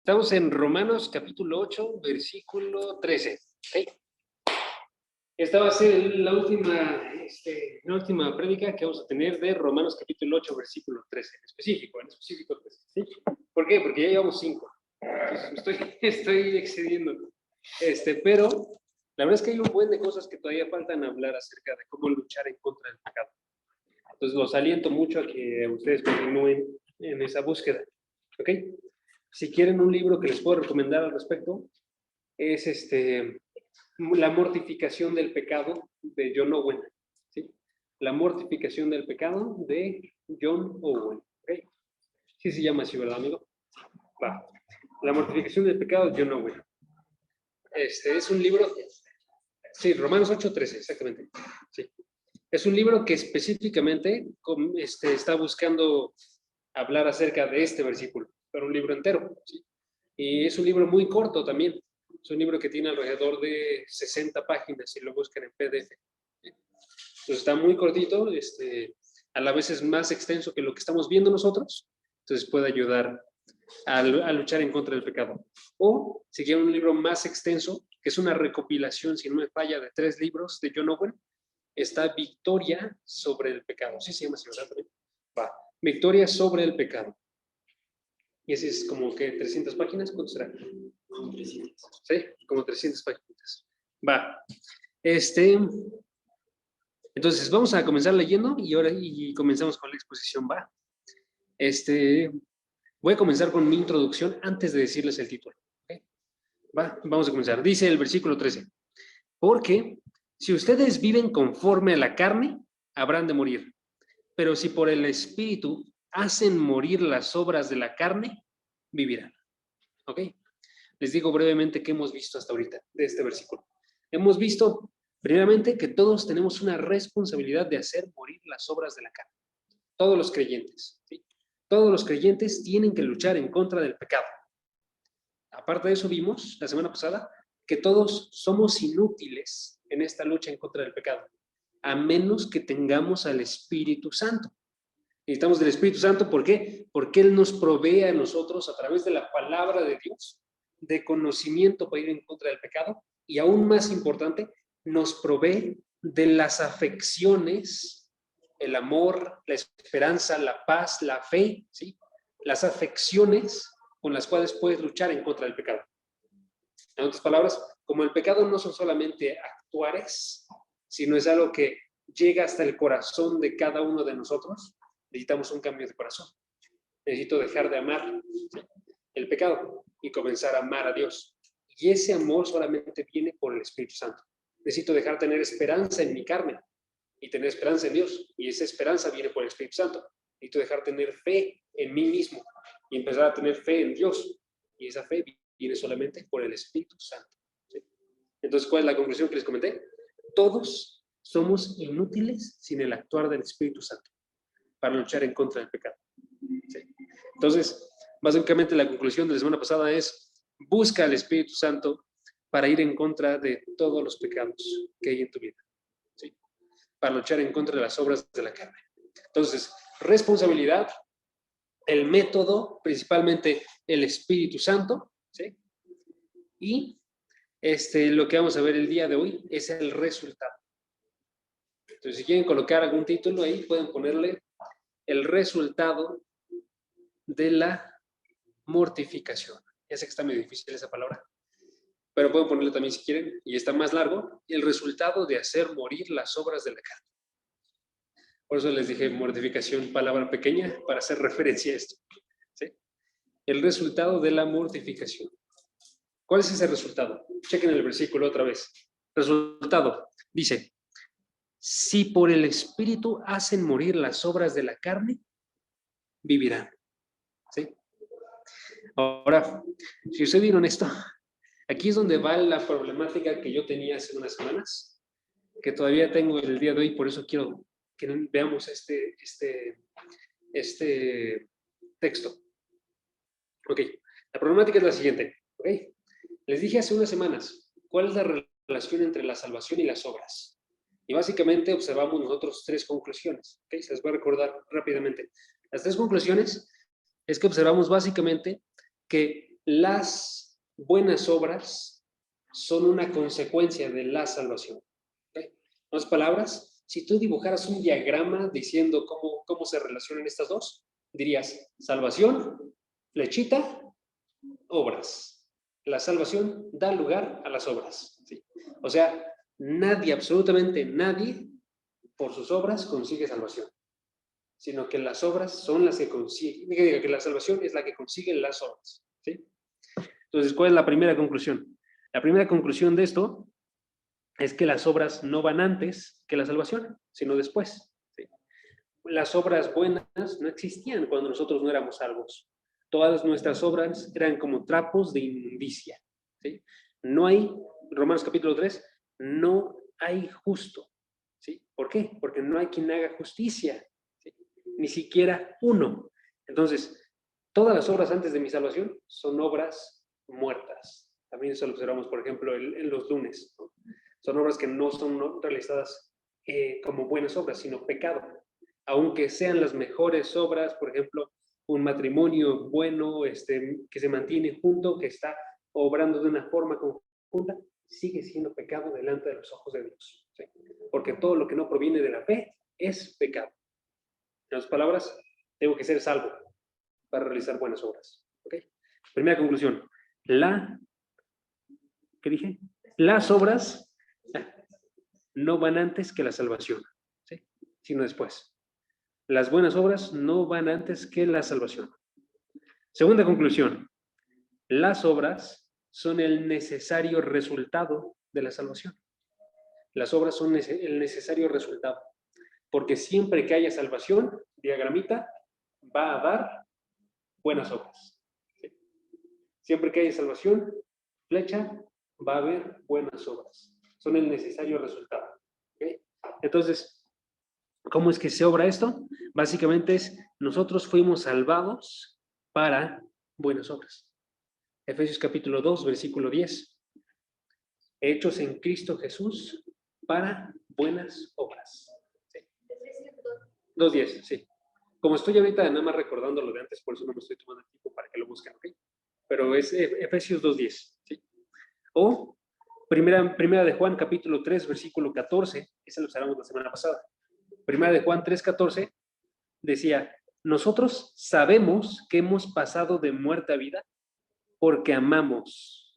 Estamos en Romanos capítulo 8, versículo 13. ¿Okay? Esta va a ser la última prédica que vamos a tener de Romanos capítulo 8, versículo 13. En específico 13. ¿Sí? ¿Por qué? Porque ya llevamos 5. Entonces estoy excediendo. Pero la verdad es que hay un buen de cosas que todavía faltan hablar acerca de cómo luchar en contra del pecado. Entonces los aliento mucho a que ustedes continúen en esa búsqueda. ¿Ok? Si quieren un libro que les puedo recomendar al respecto, es La mortificación del pecado de John Owen. ¿Sí? La mortificación del pecado de John Owen. ¿Okay? Sí se llama así, ¿verdad, amigo? Va. La mortificación del pecado de John Owen. Es un libro... Sí, Romanos 8:13, exactamente. Sí. Es un libro que específicamente está buscando hablar acerca de este versículo, pero un libro entero. ¿Sí? Y es un libro muy corto también. Es un libro que tiene alrededor de 60 páginas si lo buscan en PDF. Entonces está muy cortito, a la vez es más extenso que lo que estamos viendo nosotros, entonces puede ayudar a luchar en contra del pecado. O si quieren un libro más extenso, que es una recopilación, si no me falla, de 3 libros de John Owen, está Victoria sobre el pecado. Sí se llama así, ¿verdad? Va. Victoria sobre el pecado. Y ese es como que 300 páginas, ¿cuánto será? Como 300. Sí, como 300 páginas. Va. Entonces, vamos a comenzar leyendo y comenzamos con la exposición, va. Voy a comenzar con mi introducción antes de decirles el título. ¿Okay? Va, vamos a comenzar. Dice el versículo 13. Porque si ustedes viven conforme a la carne, habrán de morir. Pero si por el Espíritu hacen morir las obras de la carne, vivirán. ¿Ok? Les digo brevemente qué hemos visto hasta ahorita de este versículo. Hemos visto, primeramente, que todos tenemos una responsabilidad de hacer morir las obras de la carne. Todos los creyentes. ¿Sí? Todos los creyentes tienen que luchar en contra del pecado. Aparte de eso, vimos la semana pasada que todos somos inútiles en esta lucha en contra del pecado, a menos que tengamos al Espíritu Santo. Necesitamos del Espíritu Santo, ¿por qué? Porque Él nos provee a nosotros a través de la palabra de Dios de conocimiento para ir en contra del pecado y aún más importante, nos provee de las afecciones, el amor, la esperanza, la paz, la fe, ¿sí? Las afecciones con las cuales puedes luchar en contra del pecado. En otras palabras, como el pecado no son solamente actuares, sino es algo que llega hasta el corazón de cada uno de nosotros, necesitamos un cambio de corazón. Necesito dejar de amar el pecado y comenzar a amar a Dios. Y ese amor solamente viene por el Espíritu Santo. Necesito dejar de tener esperanza en mi carne y tener esperanza en Dios. Y esa esperanza viene por el Espíritu Santo. Necesito dejar de tener fe en mí mismo y empezar a tener fe en Dios. Y esa fe viene solamente por el Espíritu Santo. ¿Sí? Entonces, ¿cuál es la conclusión que les comenté? Todos somos inútiles sin el actuar del Espíritu Santo para luchar en contra del pecado. ¿Sí? Entonces, básicamente la conclusión de la semana pasada es: busca al Espíritu Santo para ir en contra de todos los pecados que hay en tu vida, ¿sí? Para luchar en contra de las obras de la carne. Entonces, responsabilidad, el método, principalmente el Espíritu Santo, ¿sí? Y lo que vamos a ver el día de hoy es el resultado. Entonces, si quieren colocar algún título ahí, pueden ponerle el resultado de la mortificación. Ya sé que está medio difícil esa palabra, pero pueden ponerle también si quieren, y está más largo, el resultado de hacer morir las obras de la carne. Por eso les dije mortificación, palabra pequeña, para hacer referencia a esto. ¿Sí? El resultado de la mortificación. ¿Cuál es ese resultado? Chequen el versículo otra vez. Resultado, dice: si por el Espíritu hacen morir las obras de la carne, vivirán. ¿Sí? Ahora, si ustedes vieron esto, aquí es donde va la problemática que yo tenía hace unas semanas, que todavía tengo el día de hoy, por eso quiero que veamos este texto. Ok, la problemática es la siguiente. Ok, les dije hace unas semanas, ¿cuál es la relación entre la salvación y las obras? Y básicamente observamos nosotros 3 conclusiones. Ok, se les voy a recordar rápidamente. Las 3 conclusiones es que observamos básicamente que las buenas obras son una consecuencia de la salvación. ¿Okay? En otras palabras, si tú dibujaras un diagrama diciendo cómo se relacionan estas dos, dirías salvación, flechita, obras. La salvación da lugar a las obras. ¿Sí? O sea, nadie, absolutamente nadie, por sus obras consigue salvación, sino que las obras son las que consiguen, que la salvación es la que consigue las obras. ¿Sí? Entonces, ¿cuál es la primera conclusión? La primera conclusión de esto es que las obras no van antes que la salvación, sino después. ¿Sí? Las obras buenas no existían cuando nosotros no éramos salvos. Todas nuestras obras eran como trapos de inmundicia. ¿Sí? No hay, Romanos capítulo 3, no hay justo. ¿Sí? ¿Por qué? Porque no hay quien haga justicia. ¿Sí? Ni siquiera uno. Entonces, todas las obras antes de mi salvación son obras muertas. También eso lo observamos, por ejemplo, en los lunes, ¿no? Son obras que no son realizadas como buenas obras, sino pecado. Aunque sean las mejores obras, por ejemplo, un matrimonio bueno, que se mantiene junto, que está obrando de una forma conjunta, sigue siendo pecado delante de los ojos de Dios. ¿Sí? Porque todo lo que no proviene de la fe es pecado. En otras palabras, tengo que ser salvo para realizar buenas obras. ¿Okay? Primera conclusión. ¿Qué dije? Las obras no van antes que la salvación, ¿sí? Sino después. Las buenas obras no van antes que la salvación. Segunda conclusión. Las obras son el necesario resultado de la salvación. Las obras son el necesario resultado. Porque siempre que haya salvación, diagramita, va a dar buenas obras. ¿Sí? Siempre que haya salvación, flecha, va a haber buenas obras. Son el necesario resultado. ¿Okay? Entonces, ¿cómo es que se obra esto? Básicamente es, nosotros fuimos salvados para buenas obras. Efesios capítulo 2, versículo 10. Hechos en Cristo Jesús para buenas obras. Sí. 2:10, sí. Como estoy ahorita nada más recordando lo de antes, por eso no me estoy tomando el tiempo para que lo busquen, ¿ok? Pero es Efesios 2:10, ¿sí? O primera de Juan, capítulo 3, versículo 14, esa lo usamos la semana pasada. Primera de Juan 3:14 decía, nosotros sabemos que hemos pasado de muerte a vida porque amamos.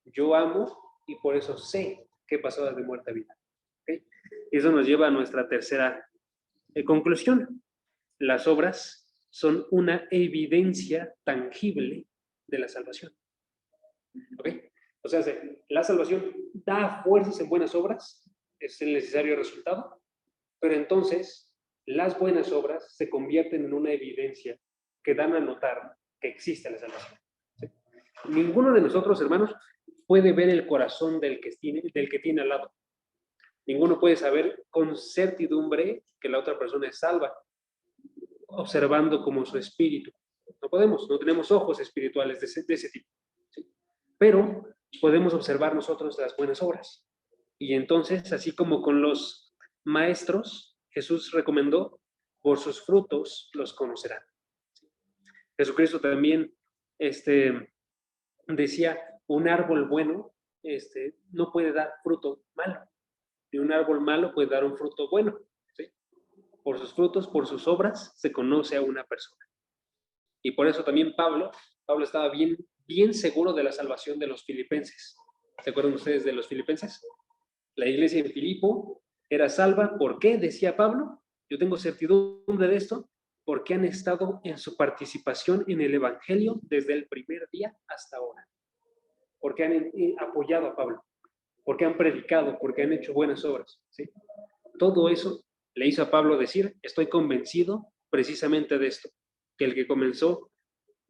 Yo amo y por eso sé que he pasado de muerte a vida. ¿Okay? Eso nos lleva a nuestra tercera conclusión. Las obras son una evidencia tangible de la salvación. ¿Ok? O sea, la salvación da fuerzas en buenas obras, es el necesario resultado, pero entonces las buenas obras se convierten en una evidencia que dan a notar que existe la salvación. ¿Sí? Ninguno de nosotros, hermanos, puede ver el corazón del que tiene al lado. Ninguno puede saber con certidumbre que la otra persona es salva, observando como su espíritu. No podemos, no tenemos ojos espirituales de ese tipo. ¿Sí? Pero podemos observar nosotros las buenas obras. Y entonces, así como con los maestros, Jesús recomendó, por sus frutos los conocerán. Jesucristo también decía, un árbol bueno no puede dar fruto malo, y un árbol malo puede dar un fruto bueno. ¿Sí? Por sus frutos, por sus obras, se conoce a una persona. Y por eso también Pablo estaba bien seguro de la salvación de los filipenses. ¿Se acuerdan ustedes de los filipenses? La iglesia en Filipo era salva. ¿Por qué? Decía Pablo. Yo tengo certidumbre de esto, porque han estado en su participación en el Evangelio desde el primer día hasta ahora. Porque han apoyado a Pablo, porque han predicado, porque han hecho buenas obras. ¿Sí? Todo eso le hizo a Pablo decir, estoy convencido precisamente de esto, que el que comenzó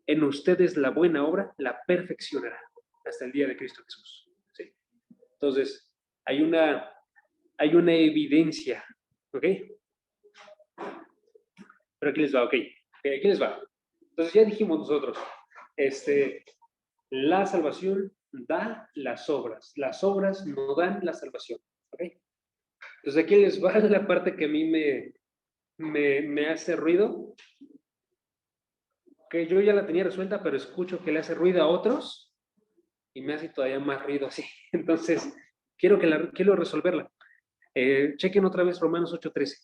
en ustedes la buena obra, la perfeccionará hasta el día de Cristo Jesús. ¿Sí? Entonces, hay una evidencia, ¿ok? Pero aquí les va, ok. Aquí les va. Entonces, ya dijimos nosotros, la salvación da las obras no dan la salvación, ¿ok? Entonces, aquí les va la parte que a mí me hace ruido. que yo ya la tenía resuelta, pero escucho que le hace ruido a otros y me hace todavía más ruido así. Entonces, quiero resolverla. Chequen otra vez Romanos 8:13.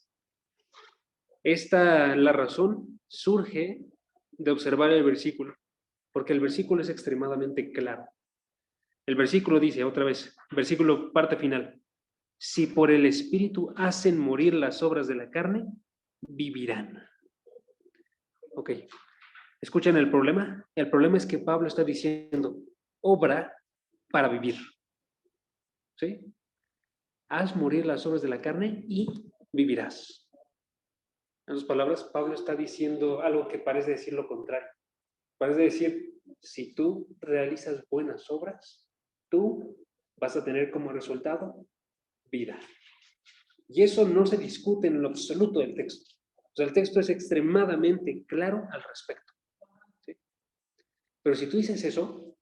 La razón surge de observar el versículo, porque el versículo es extremadamente claro. El versículo dice, otra vez, versículo parte final, si por el Espíritu hacen morir las obras de la carne, vivirán. Ok, ¿escuchan el problema? El problema es que Pablo está diciendo, obra para vivir. ¿Sí? Haz morir las obras de la carne y vivirás. En otras palabras, Pablo está diciendo algo que parece decir lo contrario. Parece decir, si tú realizas buenas obras, tú vas a tener como resultado vida. Y eso no se discute en lo absoluto del texto. O sea, el texto es extremadamente claro al respecto. ¿Sí? Pero si tú dices eso,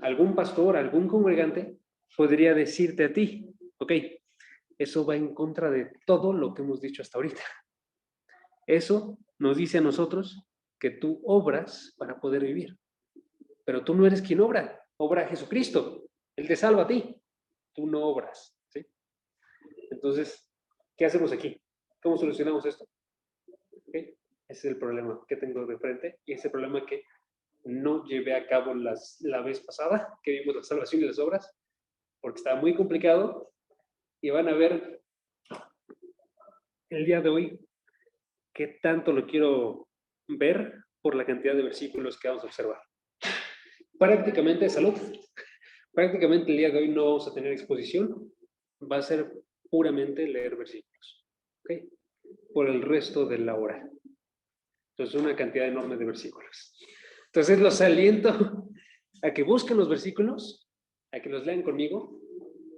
algún pastor, algún congregante podría decirte a ti, ok, eso va en contra de todo lo que hemos dicho hasta ahorita. Eso nos dice a nosotros que tú obras para poder vivir. Pero tú no eres quien obra, obra Jesucristo. Él te salva a ti. Tú no obras. ¿Sí? Entonces, ¿qué hacemos aquí? ¿Cómo solucionamos esto? ¿Okay? Ese es el problema que tengo de frente y ese problema que no llevé a cabo la vez pasada, que vimos la salvación y las obras, porque estaba muy complicado y van a ver el día de hoy qué tanto lo quiero ver por la cantidad de versículos que vamos a observar. Prácticamente, salud. Prácticamente el día de hoy no vamos a tener exposición, va a ser puramente leer versículos, ¿ok? Por el resto de la hora. Entonces, una cantidad enorme de versículos. Entonces, los aliento a que busquen los versículos, a que los lean conmigo,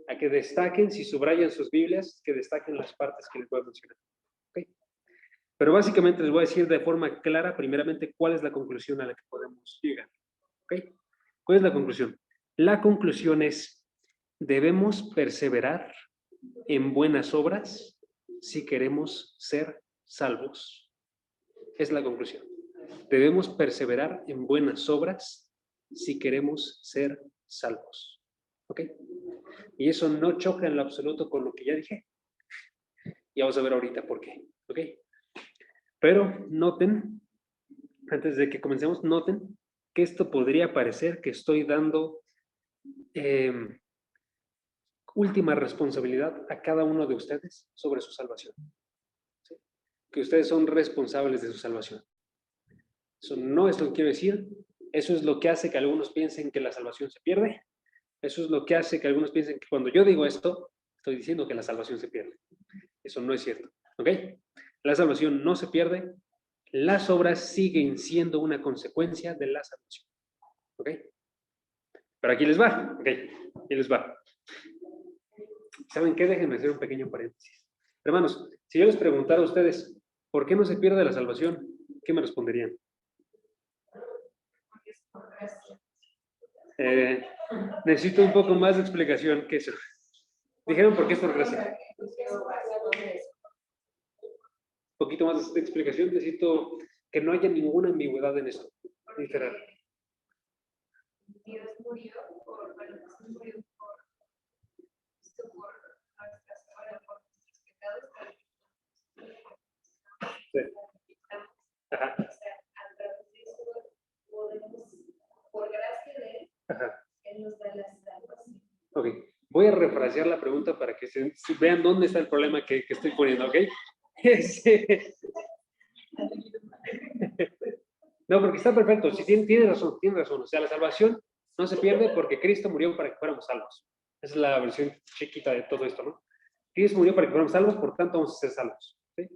a que destaquen, si subrayan sus Biblias, que destaquen las partes que les voy a mencionar, ¿ok? Pero básicamente les voy a decir de forma clara, primeramente, cuál es la conclusión a la que podemos llegar, ¿ok? ¿Cuál es la conclusión? La conclusión es, debemos perseverar en buenas obras si queremos ser salvos. Es la conclusión. Debemos perseverar en buenas obras si queremos ser salvos. ¿Ok? Y eso no choca en lo absoluto con lo que ya dije. Y vamos a ver ahorita por qué. ¿Ok? Pero noten, antes de que comencemos, noten que esto podría parecer que estoy dando última responsabilidad a cada uno de ustedes sobre su salvación. ¿Sí? Que ustedes son responsables de su salvación. Eso no es lo que quiero decir. Eso es lo que hace que algunos piensen que la salvación se pierde. Eso es lo que hace que algunos piensen que cuando yo digo esto, estoy diciendo que la salvación se pierde. Eso no es cierto. ¿Ok? La salvación no se pierde. Las obras siguen siendo una consecuencia de la salvación. ¿Ok? Pero aquí les va. ¿Ok? Aquí les va. ¿Saben qué? Déjenme hacer un pequeño paréntesis. Hermanos, si yo les preguntara a ustedes, ¿por qué no se pierde la salvación? ¿Qué me responderían? Necesito un poco más de explicación que eso. Dijeron por qué es por gracia. Un poquito más de explicación. Necesito que no haya ninguna ambigüedad en esto. Literal. Dios murió por nuestros pecados. Sí. Ajá. O sea, a través de eso podemos, por gracia de Él, Él nos da la salvación. Ok, voy a refrasear la pregunta para que vean dónde está el problema que estoy poniendo, ¿ok? No, porque está perfecto, sí, tiene razón, tiene razón. O sea, la salvación no se pierde porque Cristo murió para que fuéramos salvos. Esa es la versión chiquita de todo esto, ¿no? Cristo murió para que fuéramos salvos, por tanto vamos a ser salvos. ¿Sí?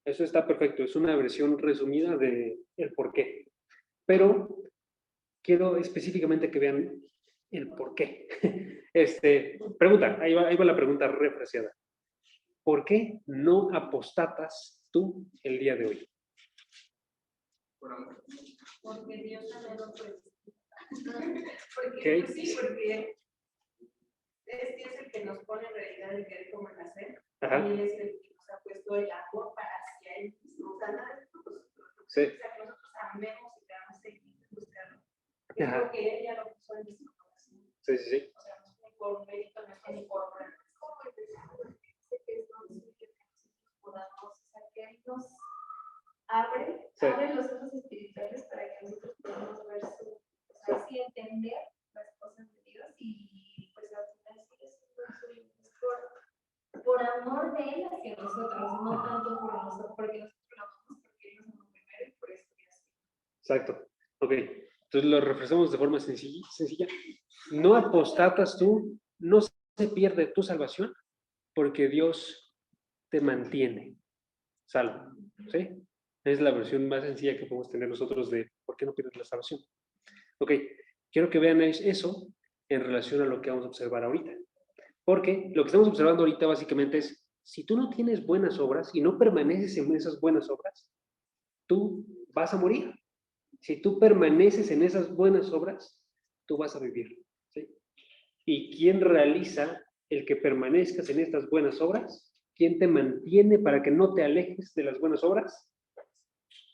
Eso está perfecto, es una versión resumida del por qué. Pero quiero específicamente que vean el por qué. Pregunta, ahí va la pregunta refraseada. ¿Por qué no apostatas tú el día de hoy? Por amor. Porque Dios también lo puede. Porque, sí, porque es Dios el que nos pone en realidad el querer como nacer. Ajá. Y es el que nos ha puesto el amor para hacia Él mismo. O sea, nada de nosotros. Sí. O sea, que nosotros amemos y queramos Ajá. Porque ella lo puso en su corazón. Sí, sí, sí. O sea, no es ni por mérito, no es ni por obra. Es como el versículo que dice que es don suyo que nosotros podamos, o sea, que Él nos abre, Sí. abre los ojos espirituales para que nosotros podamos ver su, o sea, sí entender las cosas de Dios y pues al final sí es un don suyo, es por amor de Él hacia nosotros, no tanto por nosotros, porque nosotros lo amamos, porque Él nos amó primero y por eso es así. Exacto. Ok. Entonces lo refrescamos de forma sencilla. No apostatas tú, no se pierde tu salvación porque Dios te mantiene salvo. ¿Sí? Es la versión más sencilla que podemos tener nosotros de por qué no pierdes la salvación. Ok. Quiero que vean eso en relación a lo que vamos a observar ahorita. Porque lo que estamos observando ahorita básicamente es, si tú no tienes buenas obras y no permaneces en esas buenas obras, tú vas a morir. Si tú permaneces en esas buenas obras, tú vas a vivir. ¿Sí? ¿Y quién realiza el que permanezcas en estas buenas obras? ¿Quién te mantiene para que no te alejes de las buenas obras?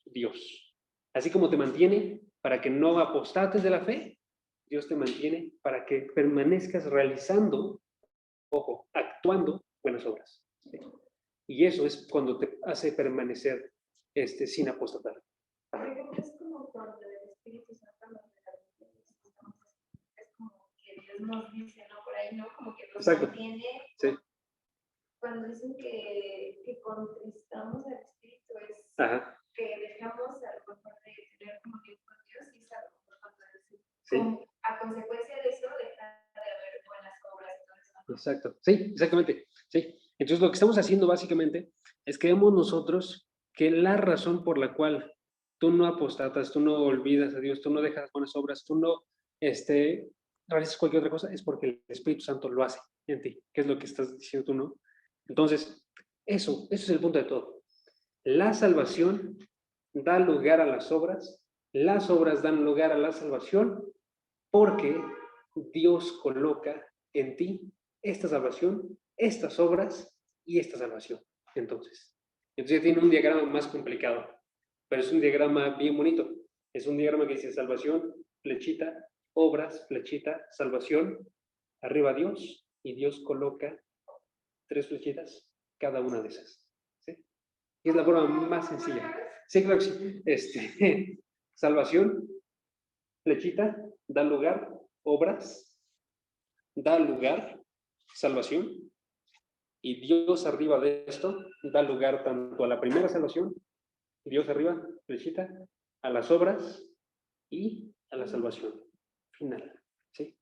Dios. Así como te mantiene para que no apostates de la fe, Dios te mantiene para que permanezcas realizando, ojo, actuando buenas obras. ¿Sí? Y eso es cuando te hace permanecer sin apostatar. Es como cuando el Espíritu Santo nos regala, es como que Dios nos dice, ¿no? Por ahí, ¿no? Como que nos Exacto. mantiene. Sí. Cuando dicen que contristamos al Espíritu, es Ajá. que dejamos a lo mejor de tener comunión con Dios y es a lo mejor cuando Sí. a consecuencia de eso deja de haber buenas obras. Entonces, Exacto. Sí, exactamente. Sí. Entonces lo que estamos haciendo básicamente es que vemos nosotros que la razón por la cual tú no apostatas, tú no olvidas a Dios, tú no dejas buenas obras, tú no realizas cualquier otra cosa, es porque el Espíritu Santo lo hace en ti, que es lo que estás diciendo tú, ¿no? Entonces, eso es el punto de todo. La salvación da lugar a las obras dan lugar a la salvación, porque Dios coloca en ti esta salvación, estas obras y esta salvación. Entonces ya tiene un diagrama más complicado, pero es un diagrama bien bonito. Es un diagrama que dice salvación, flechita, obras, flechita, salvación, arriba Dios, y Dios coloca 3 flechitas, cada una de esas. ¿Sí? Y es la forma más sencilla. Sí, claro que sí. Salvación, flechita, da lugar, obras, da lugar, salvación, y Dios arriba de esto da lugar tanto a la primera salvación, Dios arriba, flechita, a las obras y a la salvación final. ¿Sí?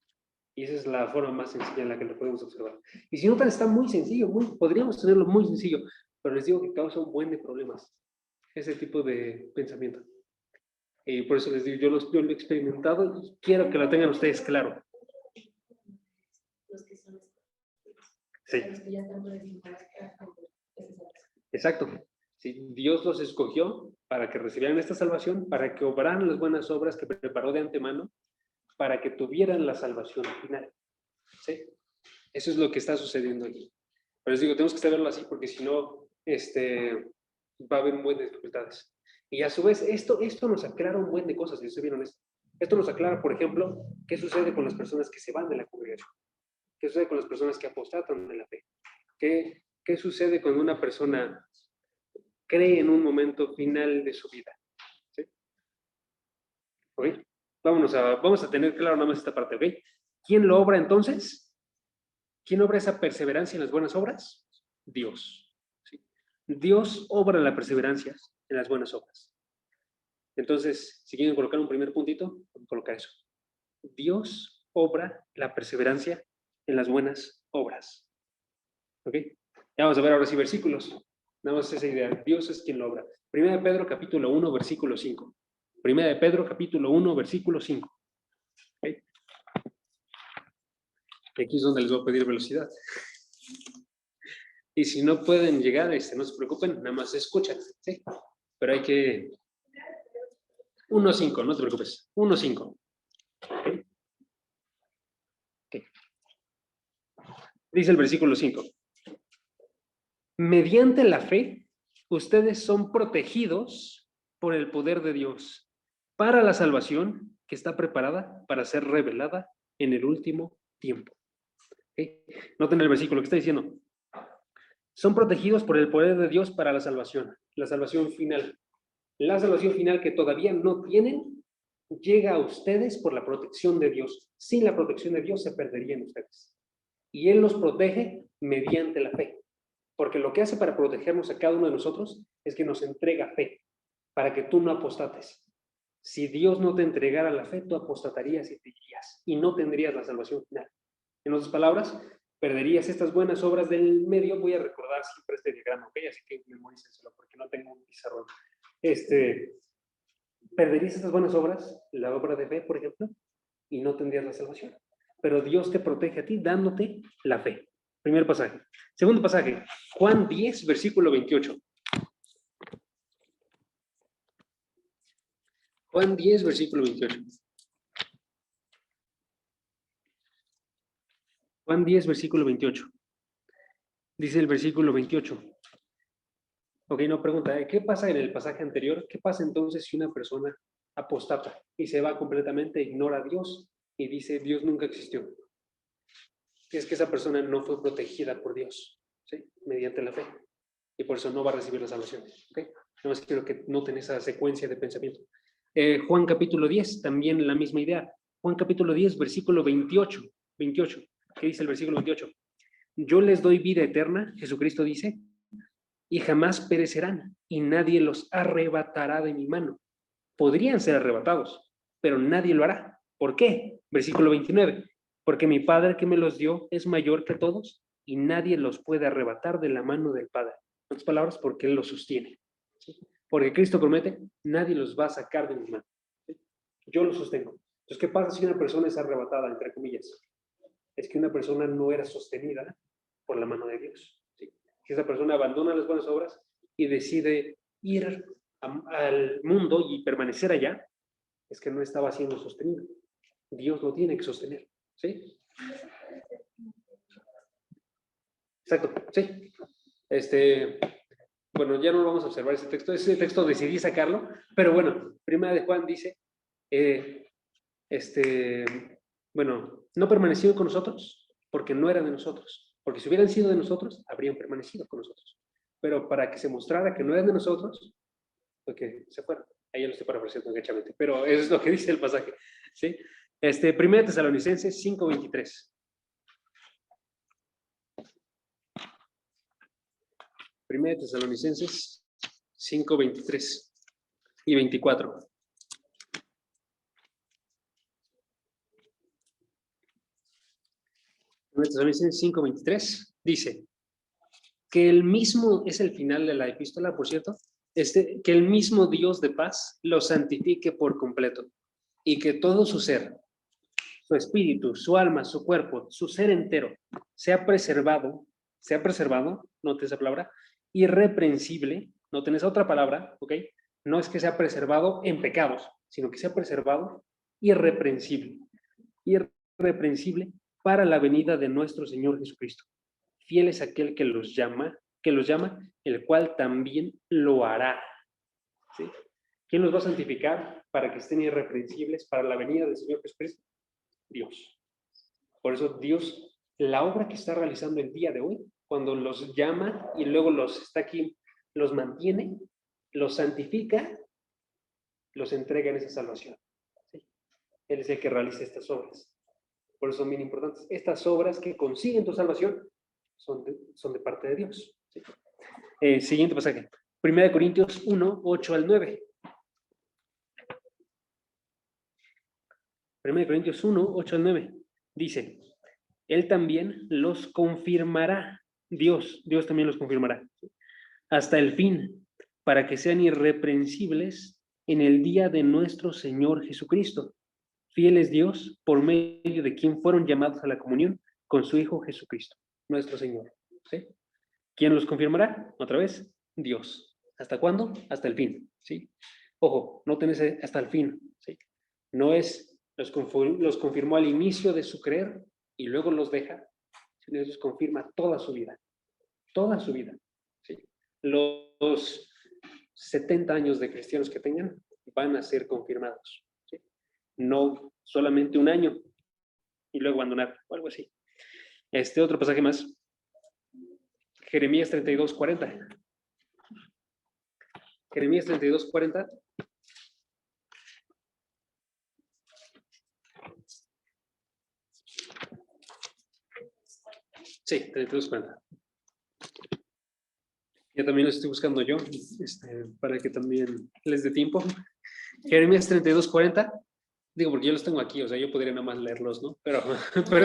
Y esa es la forma más sencilla en la que lo podemos observar. Y si notan, está muy sencillo, podríamos tenerlo muy sencillo, pero les digo que causa un buen de problemas ese tipo de pensamiento. Y por eso les digo, yo lo he experimentado y quiero que lo tengan ustedes claro. los que son Sí. los que ya están predestinados para Exacto. Sí, Dios los escogió para que recibieran esta salvación, para que obraran las buenas obras que preparó de antemano, para que tuvieran la salvación final. ¿Sí? Eso es lo que está sucediendo aquí. Pero les digo, tenemos que saberlo así porque si no, va a haber un buen de dificultades. Y a su vez, esto nos aclara un buen de cosas, si ustedes vieron esto. Esto nos aclara, por ejemplo, qué sucede con las personas que se van de la congregación. ¿Qué sucede con las personas que apostatan de la fe? ¿Qué sucede cuando una persona cree en un momento final de su vida? ¿Sí? ¿Ok? Vamos a tener claro nada más esta parte, ¿ok? ¿Quién lo obra entonces? ¿Quién obra esa perseverancia en las buenas obras? Dios. ¿Sí? Dios obra la perseverancia en las buenas obras. Entonces, si quieren colocar un primer puntito, colocar eso. Dios obra la perseverancia en las buenas obras. ¿Ok? Ya vamos a ver ahora sí versículos. Nada más esa idea. Dios es quien lo obra. Primera de Pedro, capítulo 1, versículo 5. Primera de Pedro, capítulo 1, versículo 5. ¿Ok? Aquí es donde les voy a pedir velocidad. Y si no pueden llegar, no se preocupen, nada más escuchan, ¿sí? Pero hay que... 1.5, no te preocupes. 1.5. ¿Okay? Okay. Dice el versículo 5. Mediante la fe, ustedes son protegidos por el poder de Dios para la salvación que está preparada para ser revelada en el último tiempo. ¿Okay? Noten el versículo que está diciendo. Son protegidos por el poder de Dios para la salvación final. La salvación final que todavía no tienen, llega a ustedes por la protección de Dios. Sin la protección de Dios se perderían ustedes. Y Él los protege mediante la fe. Porque lo que hace para protegernos a cada uno de nosotros es que nos entrega fe, para que tú no apostates. Si Dios no te entregara la fe, tú apostatarías y te irías, y no tendrías la salvación final. En otras palabras, perderías estas buenas obras del medio. Voy a recordar siempre este diagrama, ¿ok? Así que memorícenselo, porque no tengo un pizarrón. Perderías estas buenas obras, la obra de fe, por ejemplo, y no tendrías la salvación. Pero Dios te protege a ti dándote la fe. Primer pasaje. Segundo pasaje, Juan 10, versículo 28. Juan 10, versículo 28. Juan 10, versículo 28. Dice el versículo 28. Ok, no pregunta, ¿qué pasa en el pasaje anterior? ¿Qué pasa entonces si una persona apostata y se va completamente, ignora a Dios y dice, Dios nunca existió? Es que esa persona no fue protegida por Dios, ¿sí? Mediante la fe. Y por eso no va a recibir la salvación. ¿Okay? No más quiero que noten esa secuencia de pensamiento. Juan capítulo 10, también la misma idea. Juan capítulo 10, versículo 28. ¿Qué dice el versículo 28? Yo les doy vida eterna, Jesucristo dice, y jamás perecerán, y nadie los arrebatará de mi mano. Podrían ser arrebatados, pero nadie lo hará. ¿Por qué? Versículo 29. Porque mi Padre que me los dio es mayor que todos, y nadie los puede arrebatar de la mano del Padre. En otras palabras, porque Él los sostiene. ¿Sí? Porque Cristo promete, nadie los va a sacar de mi mano. ¿Sí? Yo los sostengo. Entonces, ¿qué pasa si una persona es arrebatada, entre comillas? Es que una persona no era sostenida por la mano de Dios. ¿Sí? Si esa persona abandona las buenas obras y decide ir al mundo y permanecer allá, es que no estaba siendo sostenido. Dios lo tiene que sostener. ¿Sí? Exacto, sí. Bueno, ya no vamos a observar ese texto. Ese texto decidí sacarlo, pero bueno, Primera de Juan dice, bueno, no permanecieron con nosotros porque no eran de nosotros. Porque si hubieran sido de nosotros, habrían permanecido con nosotros. Pero para que se mostrara que no eran de nosotros, porque se fueron. Ahí ya lo estoy parafraseando enganchamente, pero eso es lo que dice el pasaje. ¿Sí? Primera Tesalonicenses 5:23. Primera Tesalonicenses 5:23 y 24. Primera Tesalonicenses 5:23 dice que el mismo, es el final de la epístola, por cierto, que el mismo Dios de paz los santifique por completo y que todo su ser, su espíritu, su alma, su cuerpo, su ser entero, sea preservado, note esa palabra, irreprensible, noten esa otra palabra, ¿ok? No es que sea preservado en pecados, sino que sea preservado irreprensible, irreprensible para la venida de nuestro Señor Jesucristo. Fiel es aquel que los llama, el cual también lo hará. ¿Sí? ¿Quién los va a santificar para que estén irreprensibles para la venida del Señor Jesucristo? Dios. Por eso Dios, la obra que está realizando el día de hoy, cuando los llama y luego los está aquí, los mantiene, los santifica, los entrega en esa salvación. ¿Sí? Él es el que realiza estas obras. Por eso son bien importantes. Estas obras que consiguen tu salvación son de parte de Dios. ¿Sí? Siguiente pasaje. 1 Corintios 1, 8 al 9. 1 Corintios 1, 8 al 9. Dice, Él también los confirmará. Dios también los confirmará. Hasta el fin, para que sean irreprensibles en el día de nuestro Señor Jesucristo. Fiel es Dios, por medio de quien fueron llamados a la comunión con su Hijo Jesucristo, nuestro Señor. ¿Sí? ¿Quién los confirmará? Otra vez, Dios. ¿Hasta cuándo? Hasta el fin. ¿Sí? Ojo, no tenés hasta el fin. ¿Sí? No es, los confirmó al inicio de su creer y luego los deja, sino los confirma toda su vida. Toda su vida. ¿Sí? Los 70 años de cristianos que tengan van a ser confirmados. ¿Sí? no solamente un año y luego abandonar, o algo así. Otro pasaje más. Jeremías 32:40. Jeremías 32:40. Sí, 32:40. Ya también lo estoy buscando yo, para que también les dé tiempo. Jeremías 32:40. Digo, porque yo los tengo aquí, o sea, yo podría nada más leerlos, ¿no? Pero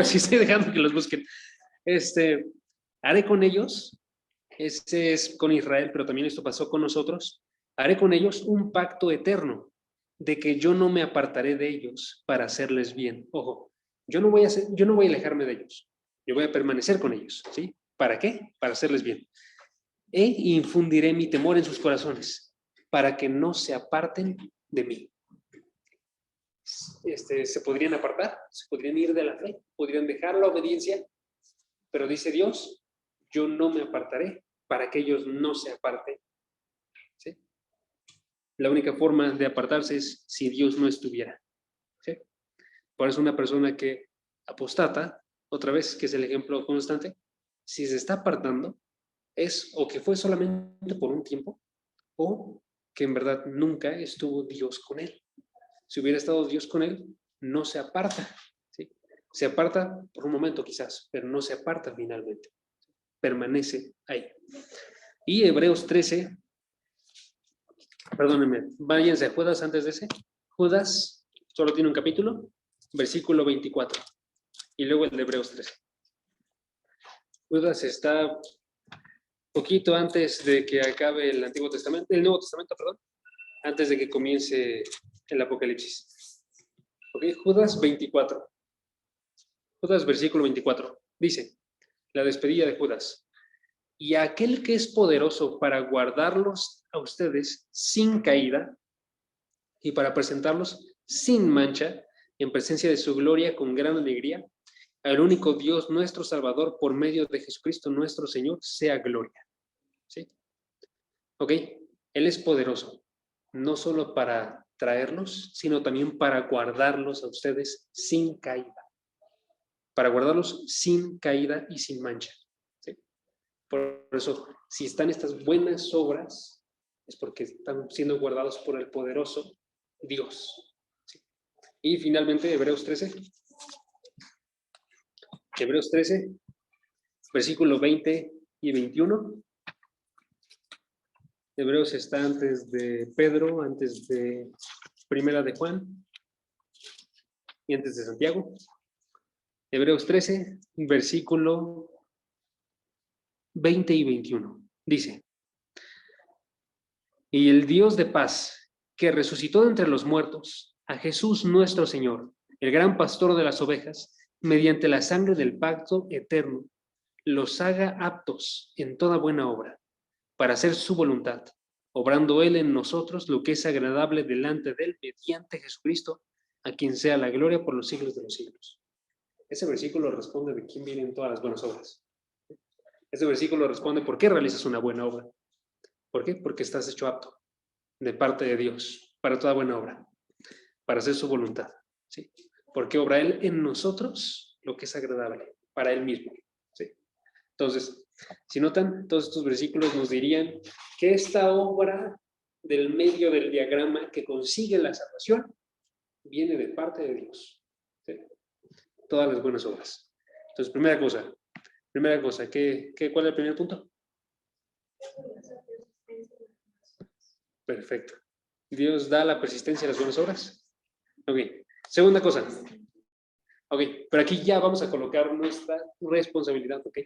sí estoy dejando que los busquen. Haré con ellos, este es con Israel, pero también esto pasó con nosotros. Haré con ellos un pacto eterno de que yo no me apartaré de ellos para hacerles bien. Ojo, yo no voy a alejarme de ellos. Yo voy a permanecer con ellos, ¿sí? ¿Para qué? Para hacerles bien. E infundiré mi temor en sus corazones para que no se aparten de mí. Se podrían apartar, se podrían ir de la fe, podrían dejar la obediencia, pero dice Dios, yo no me apartaré para que ellos no se aparten. ¿Sí? La única forma de apartarse es si Dios no estuviera. ¿Sí? Por eso una persona que apostata, otra vez, que es el ejemplo constante, si se está apartando, es o que fue solamente por un tiempo, o que en verdad nunca estuvo Dios con él. Si hubiera estado Dios con él, no se aparta. ¿Sí? Se aparta por un momento quizás, pero no se aparta finalmente. Permanece ahí. Y Hebreos 13, perdónenme, váyanse a Judas antes de ese. Judas solo tiene un capítulo, versículo 24. Y luego el de Hebreos 13. Judas está poquito antes de que acabe el Nuevo Testamento, perdón, antes de que comience el Apocalipsis. Ok, Judas 24. Judas, versículo 24. Dice, la despedida de Judas. Y aquel que es poderoso para guardarlos a ustedes sin caída y para presentarlos sin mancha en presencia de su gloria con gran alegría, al único Dios nuestro Salvador por medio de Jesucristo nuestro Señor, sea gloria. ¿Sí? Ok, Él es poderoso, no solo para traerlos, sino también para guardarlos a ustedes sin caída. Para guardarlos sin caída y sin mancha. ¿Sí? Por eso, si están estas buenas obras, es porque están siendo guardados por el poderoso Dios. ¿Sí? Y finalmente, Hebreos 13. Hebreos 13, versículo 20 y 21. Hebreos está antes de Pedro, antes de Primera de Juan y antes de Santiago. Hebreos 13, versículo 20 y 21. Dice, y el Dios de paz, que resucitó de entre los muertos a Jesús nuestro Señor, el gran pastor de las ovejas, mediante la sangre del pacto eterno, los haga aptos en toda buena obra, para hacer su voluntad, obrando Él en nosotros lo que es agradable delante de Él, mediante Jesucristo, a quien sea la gloria por los siglos de los siglos. Ese versículo responde de quién vienen todas las buenas obras. Ese versículo responde por qué realizas una buena obra. ¿Por qué? Porque estás hecho apto de parte de Dios para toda buena obra, para hacer su voluntad. ¿Sí? Porque obra Él en nosotros lo que es agradable para Él mismo. ¿Sí? Entonces, si notan, todos estos versículos nos dirían que esta obra del medio del diagrama que consigue la salvación viene de parte de Dios. ¿Sí? Todas las buenas obras. Entonces, primera cosa, ¿cuál es el primer punto? Perfecto. Dios da la persistencia a las buenas obras. Ok. Segunda cosa. Ok, pero aquí ya vamos a colocar nuestra responsabilidad, ok.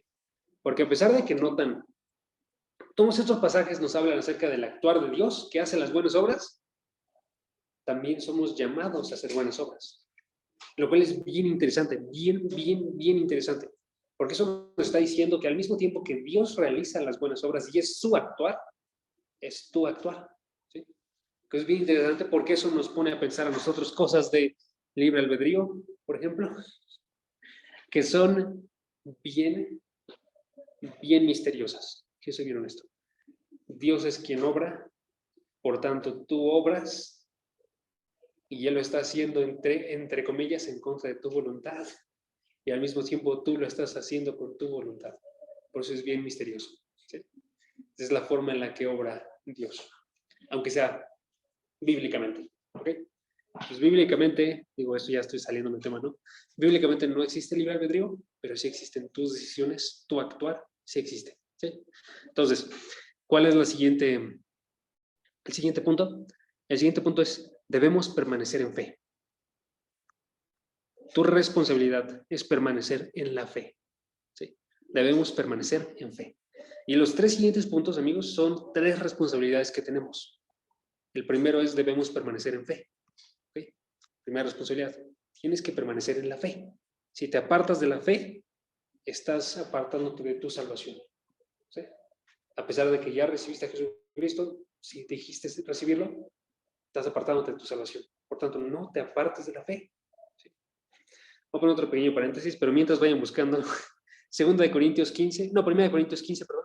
Porque a pesar de que notan, todos estos pasajes nos hablan acerca del actuar de Dios que hace las buenas obras, también somos llamados a hacer buenas obras. Lo cual es bien interesante, bien interesante. Porque eso nos está diciendo que al mismo tiempo que Dios realiza las buenas obras y es su actuar, es tu actuar. ¿Sí? Que es bien interesante porque eso nos pone a pensar a nosotros cosas de libre albedrío, por ejemplo, que son bien misteriosas. Que soy bien honesto. Dios es quien obra, por tanto tú obras y Él lo está haciendo entre comillas en contra de tu voluntad, y al mismo tiempo tú lo estás haciendo con tu voluntad. Por eso es bien misterioso, ¿sí? Esa es la forma en la que obra Dios, aunque sea bíblicamente, ¿ok? Pues bíblicamente, digo, esto ya estoy saliendo del tema, ¿no? Bíblicamente no existe libre albedrío, pero sí existen tus decisiones, tu actuar, sí existe, ¿sí? Entonces, ¿cuál es el siguiente punto? El siguiente punto es, debemos permanecer en fe. Tu responsabilidad es permanecer en la fe, ¿sí? Debemos permanecer en fe. Y los 3 siguientes puntos, amigos, son 3 responsabilidades que tenemos. El primero es, debemos permanecer en fe, ¿ok? Primera responsabilidad, tienes que permanecer en la fe. Si te apartas de la fe, estás apartándote de tu salvación, ¿sí? A pesar de que ya recibiste a Jesucristo, si dijiste recibirlo, estás apartándote de tu salvación. Por tanto, no te apartes de la fe, ¿sí? Voy a poner otro pequeño paréntesis, pero mientras vayan buscando, 2 de Corintios 15, no, 1 de Corintios 15, perdón.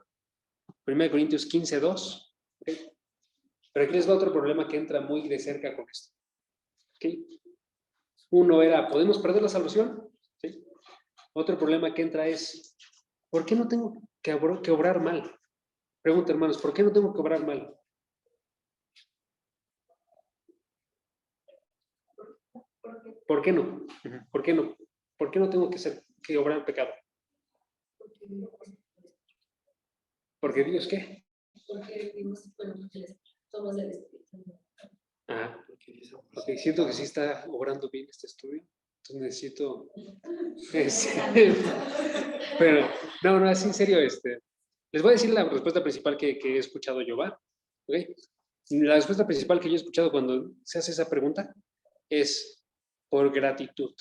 1 de Corintios 15, 2. ¿Okay? Pero aquí les va otro problema que entra muy de cerca con esto. ¿Okay? Uno era, ¿podemos perder la salvación? ¿Sí? Otro problema que entra es, ¿por qué no tengo que obrar mal? Pregunta, hermanos, ¿por qué no tengo que obrar mal? ¿Por qué no? ¿Por qué no? ¿Por qué no tengo que obrar pecado? ¿Porque Dios qué? Porque vimos, bueno, somos del Espíritu. Ah, porque siento que sí está obrando bien este estudio. Entonces necesito... Pero, no, es en serio. Les voy a decir la respuesta principal que he escuchado yo, ¿va? ¿Okay? La respuesta principal que yo he escuchado cuando se hace esa pregunta es por gratitud.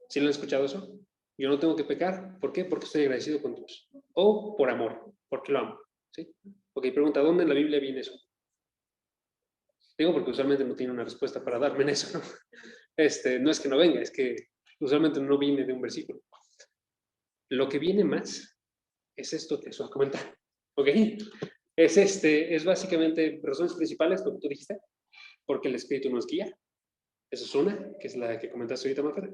¿Sí lo han escuchado eso? Yo no tengo que pecar. ¿Por qué? Porque estoy agradecido con Dios. O por amor, porque lo amo. ¿Sí? Ok, pregunta, ¿dónde en la Biblia viene eso? Digo porque usualmente no tiene una respuesta para darme en eso, ¿no? No es que no venga, es que usualmente no viene de un versículo. Lo que viene más es esto que os voy a comentar. ¿Ok? Es básicamente razones principales, lo que tú dijiste, porque el Espíritu nos guía. Esa es una, que es la que comentaste ahorita, Marta.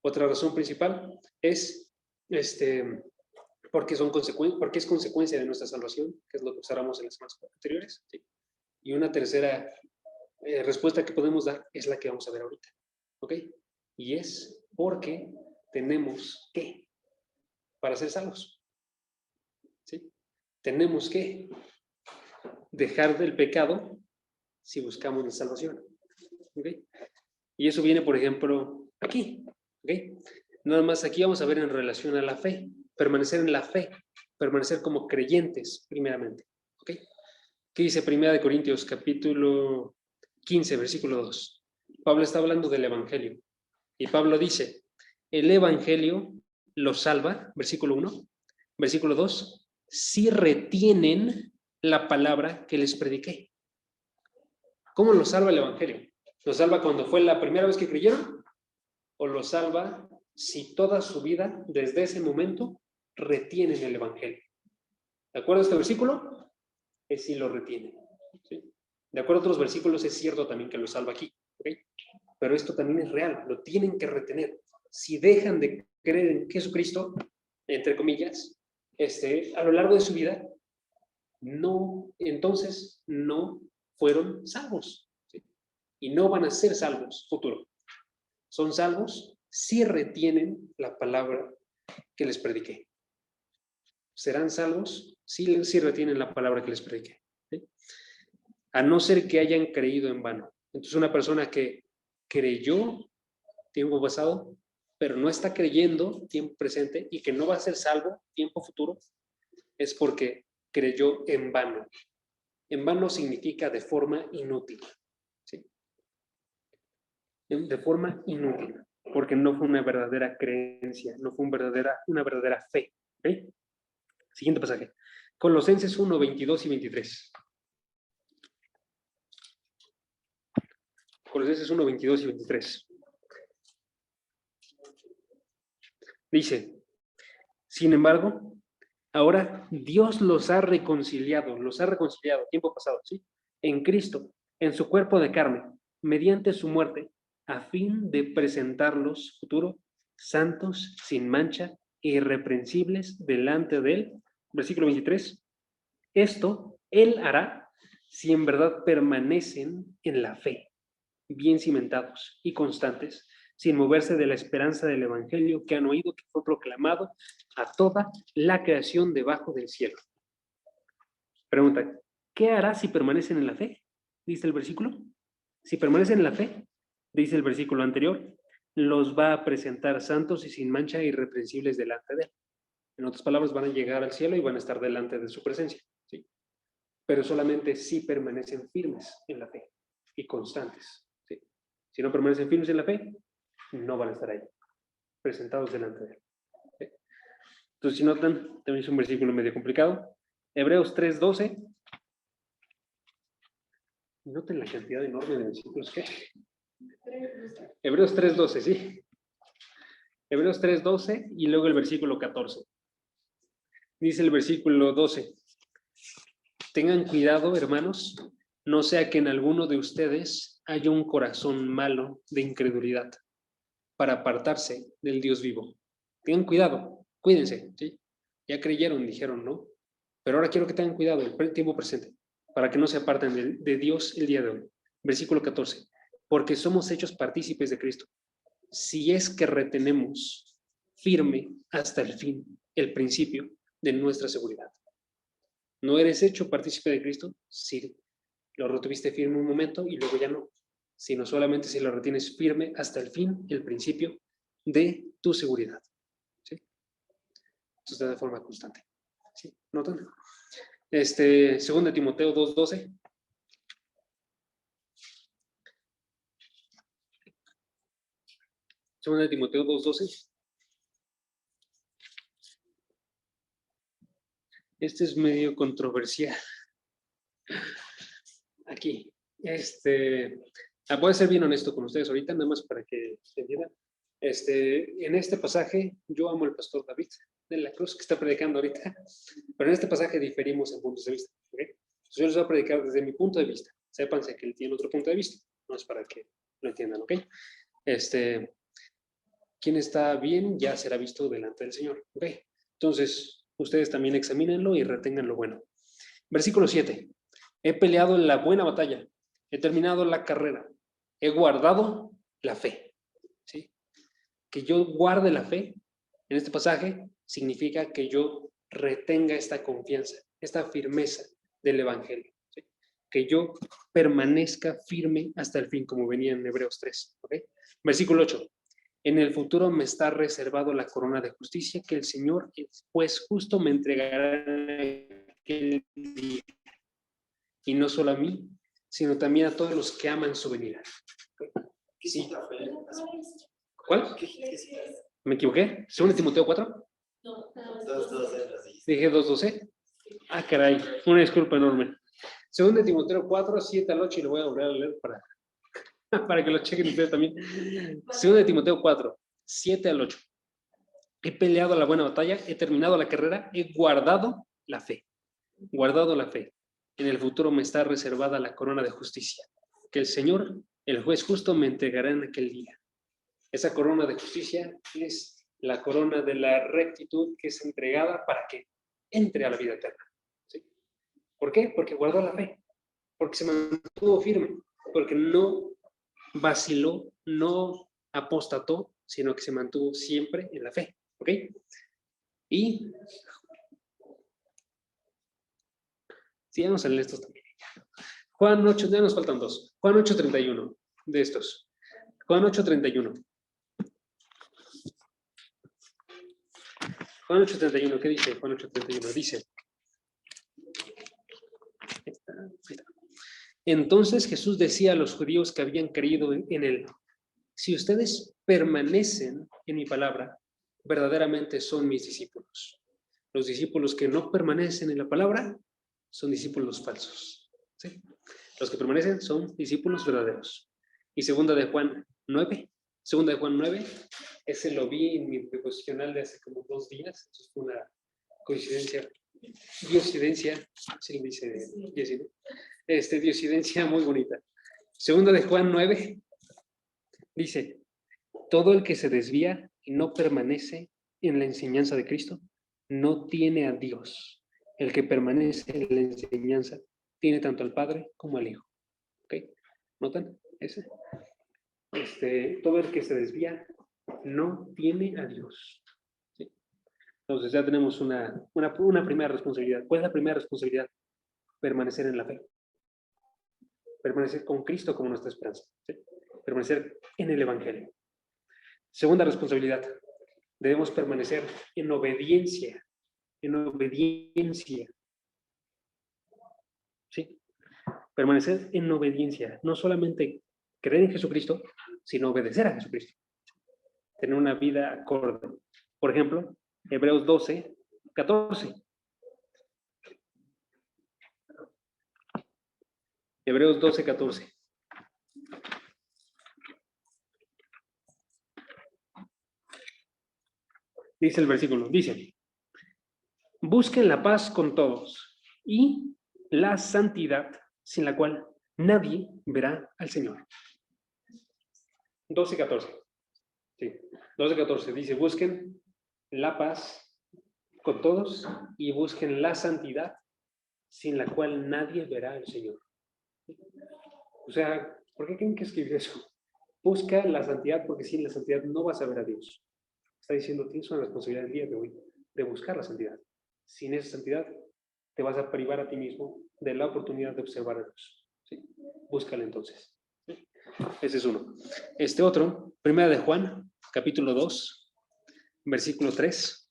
Otra razón principal es porque es consecuencia de nuestra salvación, que es lo que observamos en las semanas anteriores. ¿Sí? Y una tercera respuesta que podemos dar es la que vamos a ver ahorita. ¿Ok? Y es porque tenemos que, para ser salvos. ¿Sí? Tenemos que dejar del pecado si buscamos la salvación. ¿Ok? Y eso viene, por ejemplo, aquí. ¿Ok? Nada más aquí vamos a ver en relación a la fe. Permanecer en la fe. Permanecer como creyentes, primeramente. ¿Ok? ¿Qué dice 1 de Corintios, capítulo 15, versículo 2? Pablo está hablando del Evangelio. Y Pablo dice, el Evangelio los salva, versículo 1. Versículo 2, si retienen la palabra que les prediqué. ¿Cómo los salva el Evangelio? ¿Los salva cuando fue la primera vez que creyeron? ¿O los salva si toda su vida, desde ese momento, retienen el Evangelio? ¿De acuerdo a este versículo? Es si lo retienen. ¿Sí? De acuerdo a otros versículos, es cierto también que lo salva aquí. ¿Okay? Pero esto también es real, lo tienen que retener. Si dejan de creer en Jesucristo, entre comillas, a lo largo de su vida, entonces no fueron salvos. ¿Sí? Y no van a ser salvos futuro. Son salvos si retienen la palabra que les prediqué. Serán salvos si retienen la palabra que les prediqué. ¿Sí? A no ser que hayan creído en vano. Entonces una persona que creyó tiempo pasado, pero no está creyendo tiempo presente y que no va a ser salvo tiempo futuro, es porque creyó en vano. En vano significa de forma inútil. ¿Sí? De forma inútil, porque no fue una verdadera creencia, no fue una verdadera fe. ¿Okay? Siguiente pasaje. Colosenses 1, 22 y 23. Colosenses 1, 22 y 23. Dice, sin embargo, ahora Dios los ha reconciliado, tiempo pasado, ¿sí? En Cristo, en su cuerpo de carne, mediante su muerte, a fin de presentarlos futuro santos, sin mancha e irreprensibles delante de él. Versículo 23. Esto él hará si en verdad permanecen en la fe, bien cimentados y constantes, sin moverse de la esperanza del evangelio que han oído, que fue proclamado a toda la creación debajo del cielo. Pregunta, ¿qué hará si permanecen en la fe? Dice el versículo. Si permanecen en la fe, dice el versículo anterior, los va a presentar santos y sin mancha irreprensibles delante de él. En otras palabras, van a llegar al cielo y van a estar delante de su presencia, ¿sí? Pero solamente si permanecen firmes en la fe y constantes, ¿sí? Si no permanecen firmes en la fe, no van a estar ahí, presentados delante de él, ¿sí? Entonces, si notan, también es un versículo medio complicado. Hebreos 3:12. Noten la cantidad enorme de versículos que hay. Hebreos 3:12, sí. Hebreos 3:12 y luego el versículo 14. Dice el versículo 12. Tengan cuidado, hermanos, no sea que en alguno de ustedes haya un corazón malo de incredulidad para apartarse del Dios vivo. Tengan cuidado, cuídense, ¿sí? Ya creyeron, dijeron, ¿no? Pero ahora quiero que tengan cuidado en el tiempo presente, para que no se aparten de Dios el día de hoy. Versículo 14. Porque somos hechos partícipes de Cristo, si es que retenemos firme hasta el fin el principio de nuestra seguridad. No eres hecho partícipe de Cristo si lo retuviste firme un momento y luego ya no, sino solamente si lo retienes firme hasta el fin, el principio de tu seguridad, ¿sí? Entonces, de forma constante, ¿sí? ¿Notan? 2 Timoteo 2:12. Segunda de Timoteo 2:12. Este es medio controversial. Aquí. Voy a ser bien honesto con ustedes ahorita, nada más para que se entiendan. En este pasaje, yo amo al pastor David de la Cruz, que está predicando ahorita, pero en este pasaje diferimos en puntos de vista, ¿okay? Entonces yo les voy a predicar desde mi punto de vista. Sépanse que él tiene otro punto de vista, no es para que lo entiendan, ¿ok? Quien está bien ya será visto delante del Señor, ¿ok? Entonces, ustedes también examínenlo y retengan lo bueno. Versículo 7. He peleado la buena batalla, he terminado la carrera, he guardado la fe, ¿sí? Que yo guarde la fe en este pasaje significa que yo retenga esta confianza, esta firmeza del Evangelio, ¿sí? Que yo permanezca firme hasta el fin, como venía en Hebreos 3, ¿ok? Versículo 8. En el futuro me está reservado la corona de justicia que el Señor, pues justo me entregará en aquel día. Y no solo a mí, sino también a todos los que aman su venida. Sí. ¿Cuál? ¿Me equivoqué? ¿2 Timoteo 4? No, 2:12. Dije 2:12. Ah, caray, una disculpa enorme. 2 Timoteo 4, 7 al 8, y lo voy a volver a leer para que lo chequen ustedes también. 2 Timoteo 4, 7 al 8. He peleado la buena batalla, he terminado la carrera, he guardado la fe. Guardado la fe. En el futuro me está reservada la corona de justicia, que el Señor, el juez justo, me entregará en aquel día. Esa corona de justicia es la corona de la rectitud que es entregada para que entre a la vida eterna, ¿sí? ¿Por qué? Porque guardó la fe, porque se mantuvo firme, porque no vaciló, no apostató, sino que se mantuvo siempre en la fe, ¿ok? Y sigamos en estos también. Juan 8, ya nos faltan dos. Juan 8:31 de estos. Juan 8:31. Juan 8:31, ¿qué dice Juan 8:31? Dice, ahí está. Entonces Jesús decía a los judíos que habían creído en él, si ustedes permanecen en mi palabra, verdaderamente son mis discípulos. Los discípulos que no permanecen en la palabra son discípulos falsos, ¿sí? Los que permanecen son discípulos verdaderos. Y segunda de Juan 9, ese lo vi en mi devocional de hace como 2 días, entonces fue una coincidencia, diosidencia, sí, dice, diosidencia muy bonita. Segunda de Juan 9 dice, todo el que se desvía y no permanece en la enseñanza de Cristo, no tiene a Dios. El que permanece en la enseñanza tiene tanto al Padre como al Hijo. ¿Ok? ¿Notan? Ese. Todo el que se desvía no tiene a Dios. ¿Sí? Entonces ya tenemos una primera responsabilidad. ¿Cuál es la primera responsabilidad? Permanecer en la fe. Permanecer con Cristo como nuestra esperanza. ¿Sí? Permanecer en el Evangelio. Segunda responsabilidad. Debemos permanecer en obediencia. En obediencia. ¿Sí? Permanecer en obediencia. No solamente creer en Jesucristo, sino obedecer a Jesucristo. Tener una vida acorde. Por ejemplo, Hebreos 12, 14. Hebreos 12, 14. Dice el versículo, dice, busquen la paz con todos y la santidad, sin la cual nadie verá al Señor. 12, 14. Sí, 12, 14. Dice, busquen la paz con todos y busquen la santidad, sin la cual nadie verá al Señor. O sea, ¿por qué tienen que escribir eso? Busca la santidad, porque sin la santidad no vas a ver a Dios. Está diciendo, tienes una responsabilidad el día de hoy de buscar la santidad. Sin esa santidad, te vas a privar a ti mismo de la oportunidad de observar a Dios. ¿Sí? Búscala entonces. ¿Sí? Ese es uno. Otro, Primera de Juan, capítulo 2, versículo 3.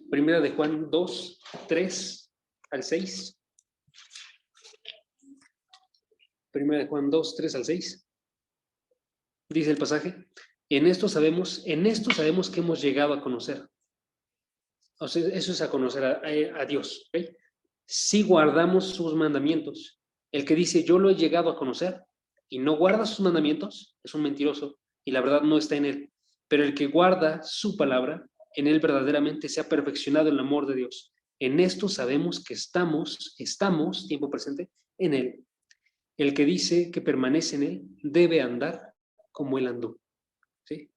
Primera de Juan 2, 3 al 6. Primera de Juan 2, 3 al 6. Dice el pasaje, en esto sabemos que hemos llegado a conocer. O sea, eso es a conocer a Dios. ¿Okay? Si guardamos sus mandamientos. El que dice, yo lo he llegado a conocer y no guarda sus mandamientos, es un mentiroso y la verdad no está en él. Pero el que guarda su palabra, en él verdaderamente se ha perfeccionado el amor de Dios. En esto sabemos que estamos, tiempo presente, en él. El que dice que permanece en él debe andar como él andó. ¿Sí?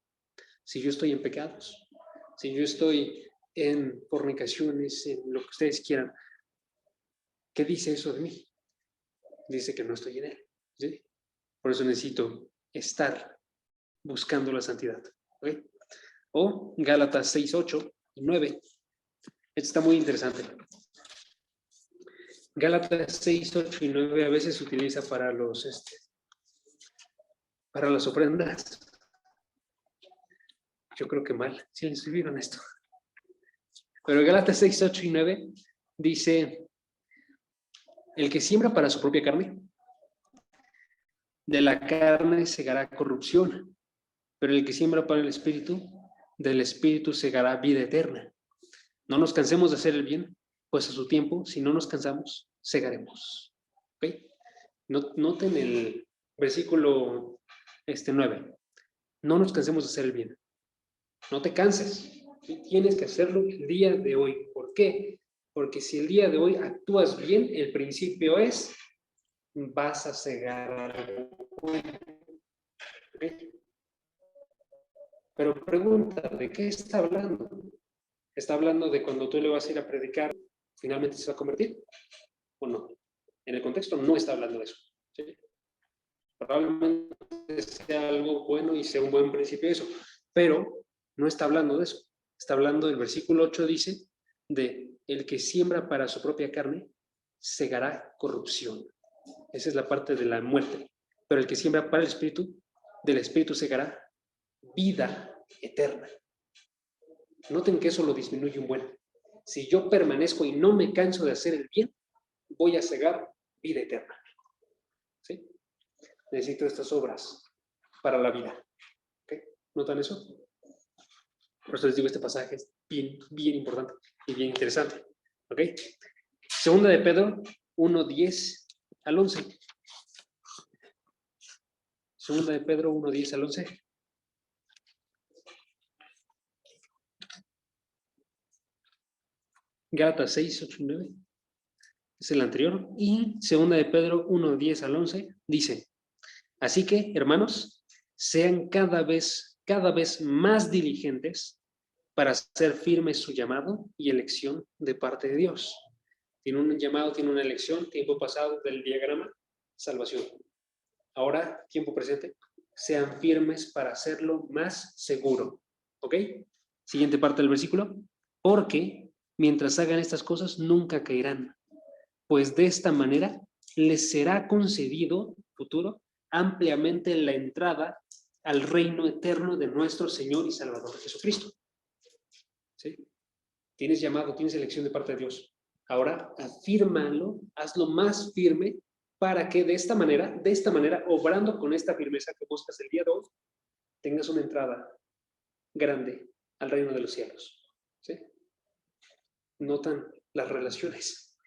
Si yo estoy en pecados, si yo estoy en fornicaciones, en lo que ustedes quieran, ¿qué dice eso de mí? Dice que no estoy en él. ¿Sí? Por eso necesito estar buscando la santidad. ¿Okay? O Gálatas 6, 8 y 9. Esto está muy interesante. Gálatas 6, 8 y 9 a veces se utiliza para para las ofrendas. Yo creo que mal, si les escribieron esto. Pero Gálatas 6, 8 y 9 dice, el que siembra para su propia carne, de la carne segará corrupción, pero el que siembra para el Espíritu, del Espíritu segará vida eterna. No nos cansemos de hacer el bien, pues a su tiempo, si no nos cansamos, segaremos. ¿Okay? Noten el versículo 9. No nos cansemos de hacer el bien. No te canses. Tienes que hacerlo el día de hoy. ¿Por qué? Porque si el día de hoy actúas bien, el principio es, vas a cegar algo bueno. ¿Okay? Pero pregunta, ¿de qué está hablando? ¿Está hablando de cuando tú le vas a ir a predicar, finalmente se va a convertir? ¿O no? En el contexto no está hablando de eso. ¿Sí? Probablemente sea algo bueno y sea un buen principio eso, pero no está hablando de eso. Está hablando del versículo 8, dice, de el que siembra para su propia carne, segará corrupción. Esa es la parte de la muerte. Pero el que siembra para el Espíritu, del Espíritu segará vida eterna. Noten que eso lo disminuye un buen. Si yo permanezco y no me canso de hacer el bien, voy a cegar vida eterna. ¿Sí? Necesito estas obras para la vida. ¿Okay? ¿Notan eso? Por eso les digo, este pasaje es bien, bien importante y bien interesante. ¿Ok? Segunda de Pedro 1, 10 al 11. Segunda de Pedro 1, 10 al 11. Gálatas 6, 8 y 9. Es el anterior. Y segunda de Pedro 1, 10 al 11 dice, Así que, hermanos, sean cada vez más diligentes para hacer firme su llamado y elección de parte de Dios. Tiene un llamado, tiene una elección, tiempo pasado del diagrama, salvación. Ahora, tiempo presente, sean firmes para hacerlo más seguro. ¿Ok? Siguiente parte del versículo. Porque mientras hagan estas cosas, nunca caerán, pues de esta manera les será concedido, futuro, ampliamente la entrada al reino eterno de nuestro Señor y Salvador Jesucristo. ¿Sí? Tienes llamado, tienes elección de parte de Dios. Ahora, afírmalo, hazlo más firme para que de esta manera, obrando con esta firmeza que buscas el día de hoy, tengas una entrada grande al reino de los cielos. ¿Sí? Notan las relaciones.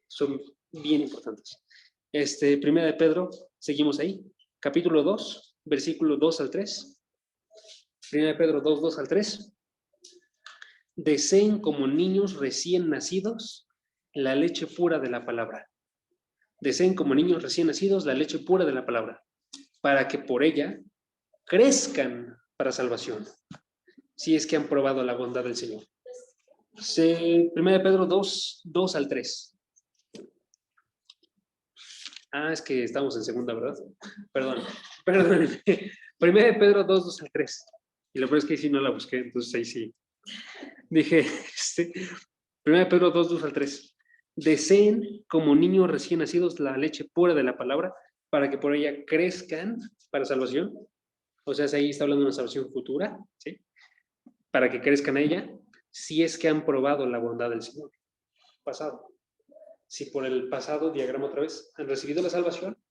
Son bien importantes. Primera de Pedro, seguimos ahí. Capítulo 2, versículo 2 al 3. Primera de Pedro 2, 2 al 3. Deseen como niños recién nacidos la leche pura de la palabra. Deseen como niños recién nacidos la leche pura de la palabra, para que por ella crezcan para salvación, si es que han probado la bondad del Señor. Primera de Pedro 2, 2 al 3. Es que estamos en segunda, ¿verdad? Perdón. Primera de Pedro 2, 2 al 3. Y lo peor es que ahí sí no la busqué, entonces ahí sí. Dije, Primera de Pedro 2, 2 al 3. Deseen como niños recién nacidos la leche pura de la palabra, para que por ella crezcan para salvación. O sea, ahí está hablando de una salvación futura, ¿sí? Para que crezcan a ella, si es que han probado la bondad del Señor. Pasado. Si por el pasado, diagrama otra vez, han recibido la salvación,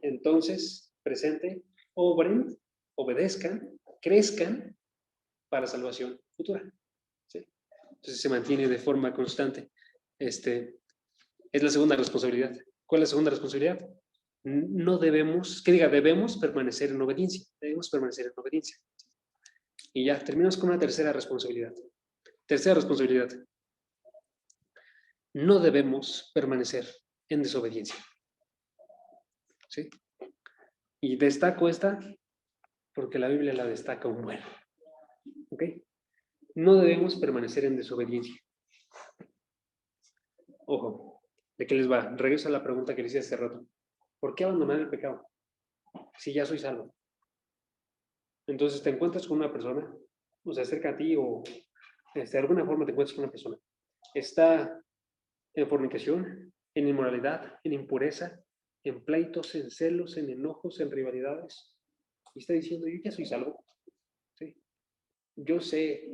entonces, presente, obren, obedezcan, crezcan para salvación futura. ¿Sí? Entonces se mantiene de forma constante. Es la segunda responsabilidad. ¿Cuál es la segunda responsabilidad? No debemos, debemos permanecer en obediencia. Debemos permanecer en obediencia. Y ya, terminamos con una tercera responsabilidad. Tercera responsabilidad. No debemos permanecer en desobediencia. ¿Sí? Y destaco esta porque la Biblia la destaca un buen. ¿Ok? No debemos permanecer en desobediencia. Ojo, ¿de qué les va? Regreso a la pregunta que les hice hace rato. ¿Por qué abandonar el pecado? Si ya soy salvo. Entonces te encuentras con una persona, o se acerca a ti o de alguna forma te encuentras con una persona. Está en fornicación, en inmoralidad, en impureza, en pleitos, en celos, en enojos, en rivalidades. Y está diciendo, yo ya soy salvo. ¿Sí? Yo sé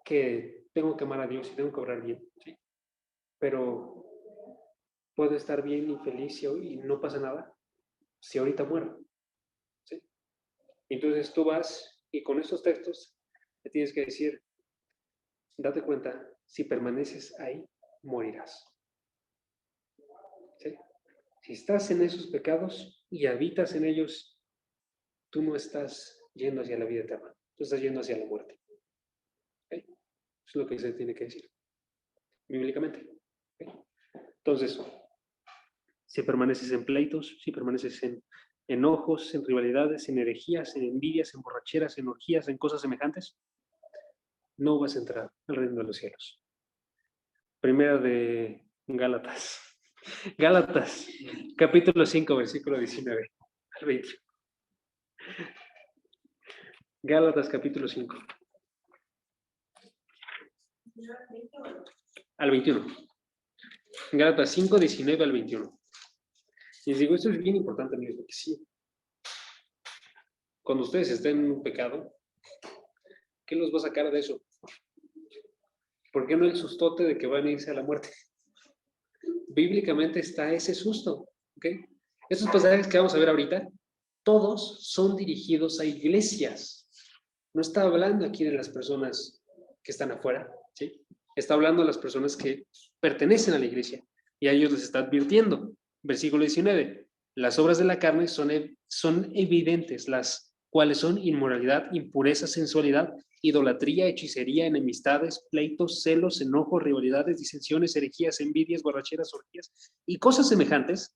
que tengo que amar a Dios y tengo que obrar bien. ¿Sí? Pero puedo estar bien y feliz y no pasa nada si ahorita muero. ¿Sí? Entonces tú vas y con estos textos te tienes que decir, date cuenta, si permaneces ahí, morirás. ¿Sí? Si estás en esos pecados y habitas en ellos, tú no estás yendo hacia la vida eterna, tú estás yendo hacia la muerte. ¿Okay? Eso es lo que se tiene que decir, bíblicamente. ¿Okay? Entonces, si permaneces en pleitos, si permaneces en enojos, en rivalidades, en herejías, en envidias, en borracheras, en orgías, en cosas semejantes, no vas a entrar al reino de los cielos. Primera de Gálatas. Gálatas, capítulo 5, versículo 19 al 20. Gálatas, capítulo 5. Al 21. Gálatas 5, 19 al 21. Y les digo, esto es bien importante, amigos, porque sí. Cuando ustedes estén en un pecado, ¿qué los va a sacar de eso? ¿Por qué no el sustote de que van a irse a la muerte? Bíblicamente está ese susto, ¿ok? Estos pasajes que vamos a ver ahorita, todos son dirigidos a iglesias. No está hablando aquí de las personas que están afuera, ¿sí? Está hablando de las personas que pertenecen a la iglesia y a ellos les está advirtiendo. Versículo 19. Las obras de la carne son evidentes, las cuales son inmoralidad, impureza, sensualidad, idolatría, hechicería, enemistades, pleitos, celos, enojos, rivalidades, disensiones, herejías, envidias, borracheras, orgías y cosas semejantes,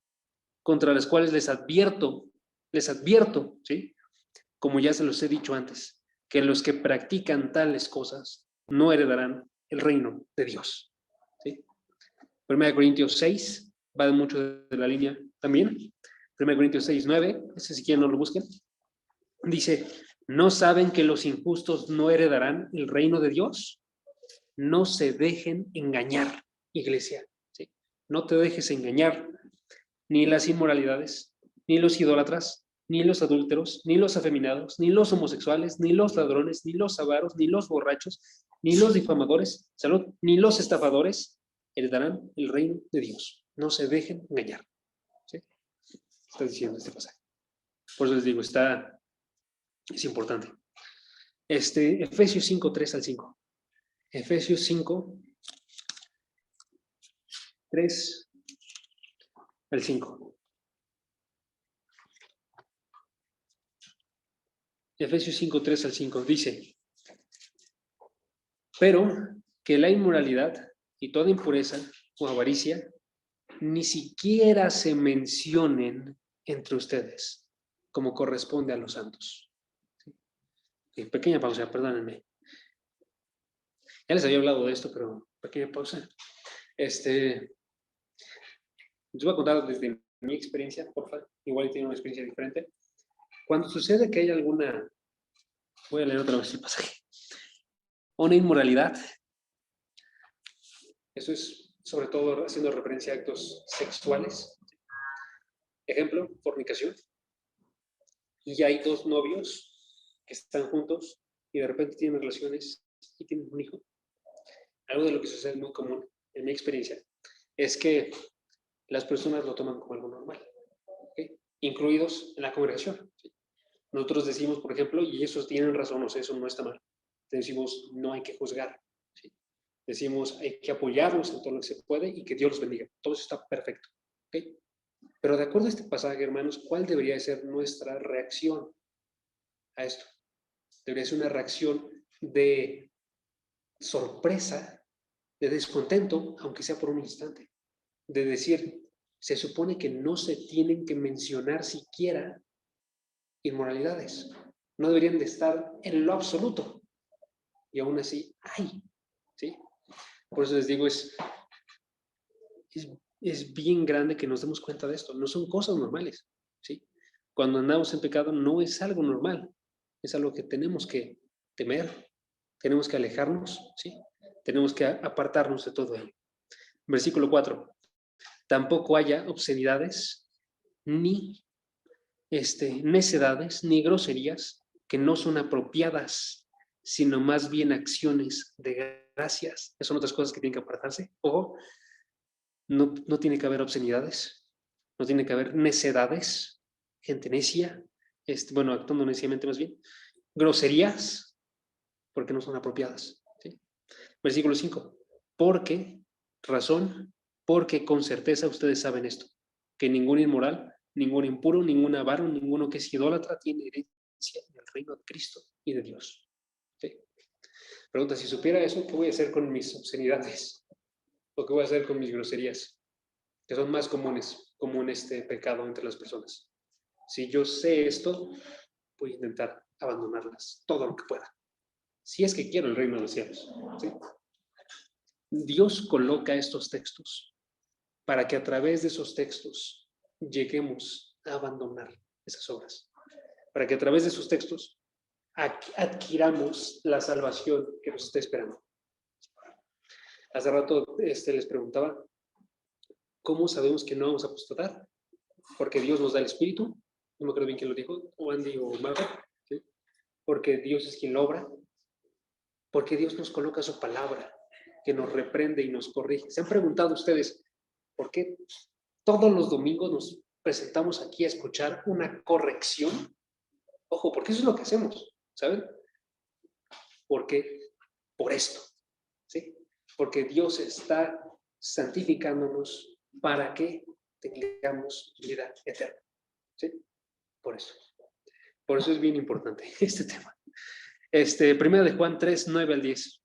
contra las cuales les advierto, les advierto, ¿sí? Como ya se los he dicho antes, que los que practican tales cosas no heredarán el reino de Dios. ¿Sí? 1 Corintios 6 va mucho de la línea también. 1 Corintios 6, 9, ese si quieren no lo busquen. Dice, ¿no saben que los injustos no heredarán el reino de Dios? No se dejen engañar, iglesia. ¿Sí? No te dejes engañar, ni las inmoralidades, ni los idólatras, ni los adúlteros, ni los afeminados, ni los homosexuales, ni los ladrones, ni los avaros, ni los borrachos, ni los difamadores, salud, ni los estafadores heredarán el reino de Dios. No se dejen engañar. ¿Sí? Está diciendo este pasaje. Por eso les digo, es importante. Efesios 5, 3 al 5. Efesios 5, 3 al 5. Efesios 5, 3 al 5 dice, pero que la inmoralidad y toda impureza o avaricia ni siquiera se mencionen entre ustedes, como corresponde a los santos. ¿Sí? Pequeña pausa, perdónenme. Ya les había hablado de esto, pero pequeña pausa. Les voy a contar desde mi experiencia, por favor. Igual tiene una experiencia diferente. Cuando sucede que hay alguna, voy a leer otra vez el pasaje, una inmoralidad, eso es sobre todo haciendo referencia a actos sexuales. Ejemplo, fornicación. Y hay dos novios que están juntos y de repente tienen relaciones y tienen un hijo. Algo de lo que sucede muy común en mi experiencia es que las personas lo toman como algo normal, ¿okay? Incluidos en la congregación. ¿Sí? Nosotros decimos, por ejemplo, y esos tienen razón, o sea, eso no está mal, decimos, no hay que juzgar. ¿Sí? Decimos, hay que apoyarlos en todo lo que se puede y que Dios los bendiga. Todo eso está perfecto. ¿Okay? Pero de acuerdo a este pasaje, hermanos, ¿cuál debería ser nuestra reacción a esto? Debería ser una reacción de sorpresa, de descontento, aunque sea por un instante, de decir, se supone que no se tienen que mencionar siquiera inmoralidades, no deberían de estar en lo absoluto, y aún así hay, ¿sí? Por eso les digo, es bien grande que nos demos cuenta de esto, no son cosas normales, ¿sí? Cuando andamos en pecado no es algo normal, es algo que tenemos que temer, tenemos que alejarnos, ¿sí? Tenemos que apartarnos de todo ello. Versículo 4. Tampoco haya obscenidades, ni necedades, ni groserías que no son apropiadas, sino más bien acciones de gracias. Esas son otras cosas que tienen que apartarse. Ojo, no tiene que haber obscenidades, no tiene que haber necedades, gente necia, bueno, actuando neciamente más bien, groserías, porque no son apropiadas. ¿Sí? Versículo 5. Porque con certeza ustedes saben esto, que ningún inmoral, ningún impuro, ningún avaro, ninguno que es idólatra tiene herencia en el reino de Cristo y de Dios. ¿Sí? Pregunta, si supiera eso, ¿qué voy a hacer con mis obscenidades? ¿O qué voy a hacer con mis groserías? Que son más comunes, común este pecado entre las personas. Si yo sé esto, voy a intentar abandonarlas todo lo que pueda. Si es que quiero el reino de los cielos. ¿Sí? Dios coloca estos textos para que a través de esos textos lleguemos a abandonar esas obras. Para que a través de esos textos adquiramos la salvación que nos está esperando. Hace rato les preguntaba, ¿cómo sabemos que no vamos a apostatar? Porque Dios nos da el Espíritu, no me acuerdo bien quién lo dijo, o Andy o Margaret, ¿sí? Porque Dios es quien lo obra, porque Dios nos coloca su palabra, que nos reprende y nos corrige. ¿Se han preguntado ustedes por qué todos los domingos nos presentamos aquí a escuchar una corrección? Ojo, porque eso es lo que hacemos, ¿saben? Porque por esto, ¿sí? Porque Dios está santificándonos para que tengamos vida eterna, ¿sí? Por eso. Por eso es bien importante este tema. Primero de Juan 3, 9 al 10.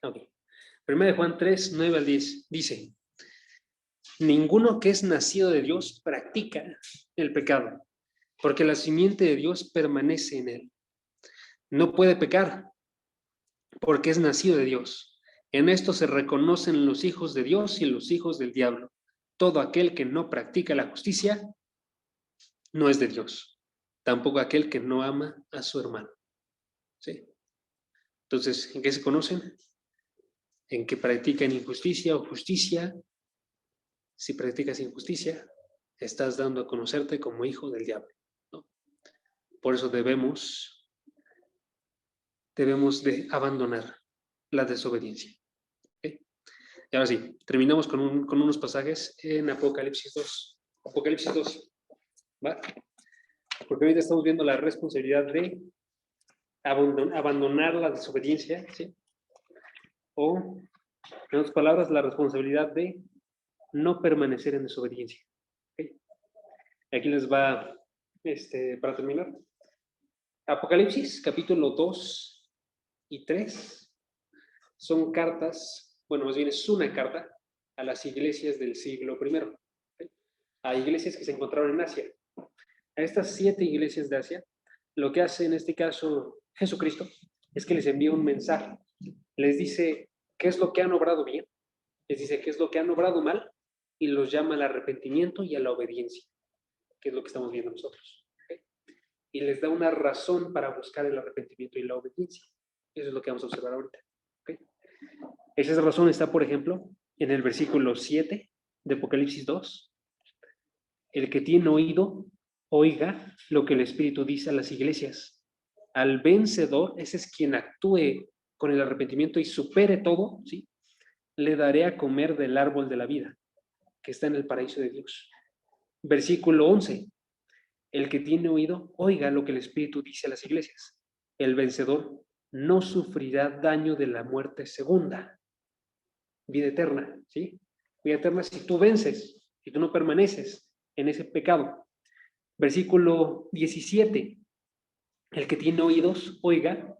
Ok. 1 Juan 3, 9 al 10 dice: ninguno que es nacido de Dios practica el pecado, porque la simiente de Dios permanece en él. No puede pecar, porque es nacido de Dios. En esto se reconocen los hijos de Dios y los hijos del diablo. Todo aquel que no practica la justicia no es de Dios. Tampoco aquel que no ama a su hermano. ¿Sí? Entonces, ¿en qué se conocen? En que practican injusticia o justicia. Si practicas injusticia, estás dando a conocerte como hijo del diablo, ¿no? Por eso debemos de abandonar la desobediencia. ¿Okay? Y ahora sí, terminamos con unos pasajes en Apocalipsis 2. Apocalipsis 2, ¿va? Porque ahorita estamos viendo la responsabilidad de abandonar la desobediencia, ¿sí? O, en otras palabras, la responsabilidad de no permanecer en desobediencia. ¿Okay? Aquí les va, para terminar, Apocalipsis, capítulo 2 y 3, son cartas, bueno, más bien es una carta a las iglesias del siglo I, ¿okay? A iglesias que se encontraron en Asia. A estas 7 iglesias de Asia, lo que hace en este caso Jesucristo es que les envía un mensaje. Les dice qué es lo que han obrado bien, les dice qué es lo que han obrado mal, y los llama al arrepentimiento y a la obediencia, que es lo que estamos viendo nosotros. ¿Okay? Y les da una razón para buscar el arrepentimiento y la obediencia. Eso es lo que vamos a observar ahorita. ¿Okay? Esa razón está, por ejemplo, en el versículo 7 de Apocalipsis 2. El que tiene oído, oiga lo que el Espíritu dice a las iglesias. Al vencedor, ese es quien actúe con el arrepentimiento y supere todo, ¿sí? Le daré a comer del árbol de la vida, que está en el paraíso de Dios. Versículo 11. El que tiene oído, oiga lo que el Espíritu dice a las iglesias. El vencedor no sufrirá daño de la muerte segunda. Vida eterna, ¿sí? Vida eterna si tú vences, si tú no permaneces en ese pecado. Versículo 17. El que tiene oídos, oiga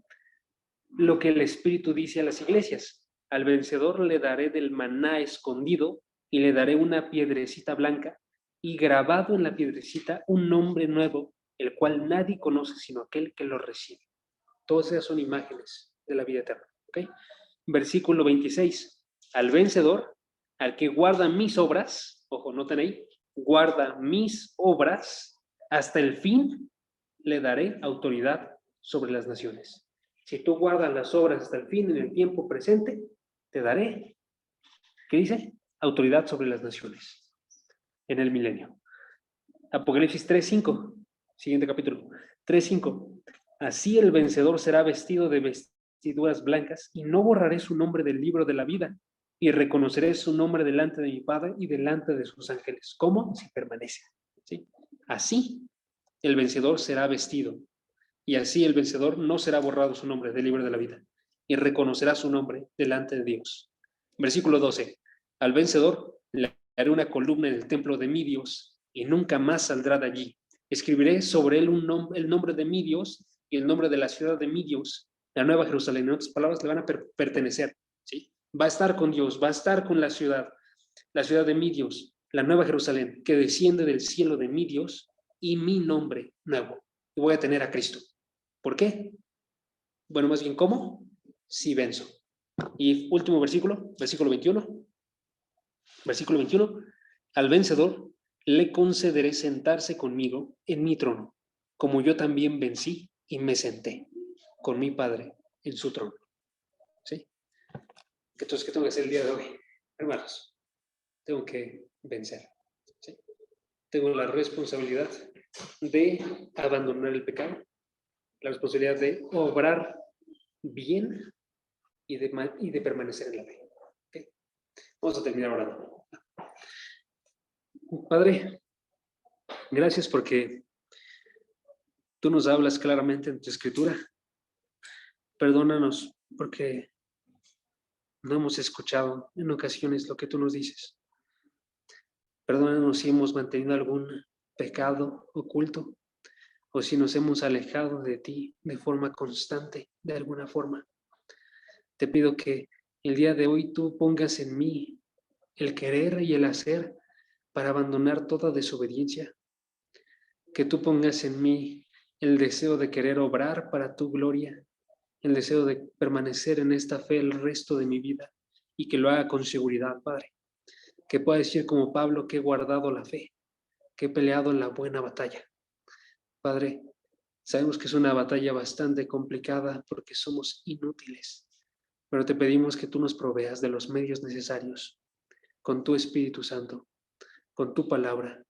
lo que el Espíritu dice a las iglesias. Al vencedor le daré del maná escondido y le daré una piedrecita blanca y grabado en la piedrecita un nombre nuevo, el cual nadie conoce sino aquel que lo recibe. Todas esas son imágenes de la vida eterna. ¿Okay? Versículo 26. Al vencedor, al que guarda mis obras, ojo, noten ahí, guarda mis obras, hasta el fin le daré autoridad sobre las naciones. Si tú guardas las obras hasta el fin, en el tiempo presente, te daré, ¿qué dice? Autoridad sobre las naciones en el milenio. Apocalipsis 3:5, siguiente capítulo. 3:5. Así el vencedor será vestido de vestiduras blancas y no borraré su nombre del libro de la vida y reconoceré su nombre delante de mi Padre y delante de sus ángeles. ¿Cómo? Si permanece. ¿Sí? Así el vencedor será vestido. Y así el vencedor no será borrado su nombre del libro de la vida y reconocerá su nombre delante de Dios. Versículo 12. Al vencedor le haré una columna en el templo de mi Dios y nunca más saldrá de allí. Escribiré sobre él el nombre de mi Dios y el nombre de la ciudad de mi Dios, la nueva Jerusalén. En otras palabras, le van a pertenecer. ¿Sí? Va a estar con Dios, va a estar con la ciudad de mi Dios, la nueva Jerusalén, que desciende del cielo de mi Dios y mi nombre nuevo. Y voy a tener a Cristo. ¿Por qué? Bueno, más bien, ¿cómo? Si venzo. Y último versículo, versículo 21. Versículo 21. Al vencedor le concederé sentarse conmigo en mi trono, como yo también vencí y me senté con mi Padre en su trono. ¿Sí? Entonces, ¿qué tengo que hacer el día de hoy? Hermanos, tengo que vencer. ¿Sí? Tengo la responsabilidad de abandonar el pecado, la responsabilidad de obrar bien y de permanecer en la fe. ¿Okay? Vamos a terminar orando. Padre, gracias porque tú nos hablas claramente en tu escritura. Perdónanos porque no hemos escuchado en ocasiones lo que tú nos dices. Perdónanos si hemos mantenido algún pecado oculto o si nos hemos alejado de ti de forma constante, de alguna forma. Te pido que el día de hoy tú pongas en mí el querer y el hacer para abandonar toda desobediencia. Que tú pongas en mí el deseo de querer obrar para tu gloria, el deseo de permanecer en esta fe el resto de mi vida y que lo haga con seguridad, Padre. Que pueda decir como Pablo que he guardado la fe, que he peleado en la buena batalla. Padre, sabemos que es una batalla bastante complicada porque somos inútiles, pero te pedimos que tú nos proveas de los medios necesarios, con tu Espíritu Santo, con tu palabra,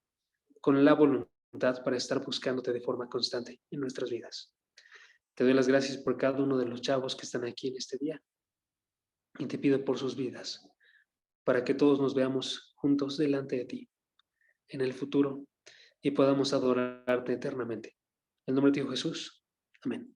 con la voluntad para estar buscándote de forma constante en nuestras vidas. Te doy las gracias por cada uno de los chavos que están aquí en este día y te pido por sus vidas, para que todos nos veamos juntos delante de ti en el futuro y podamos adorarte eternamente. En el nombre de Jesús. Amén.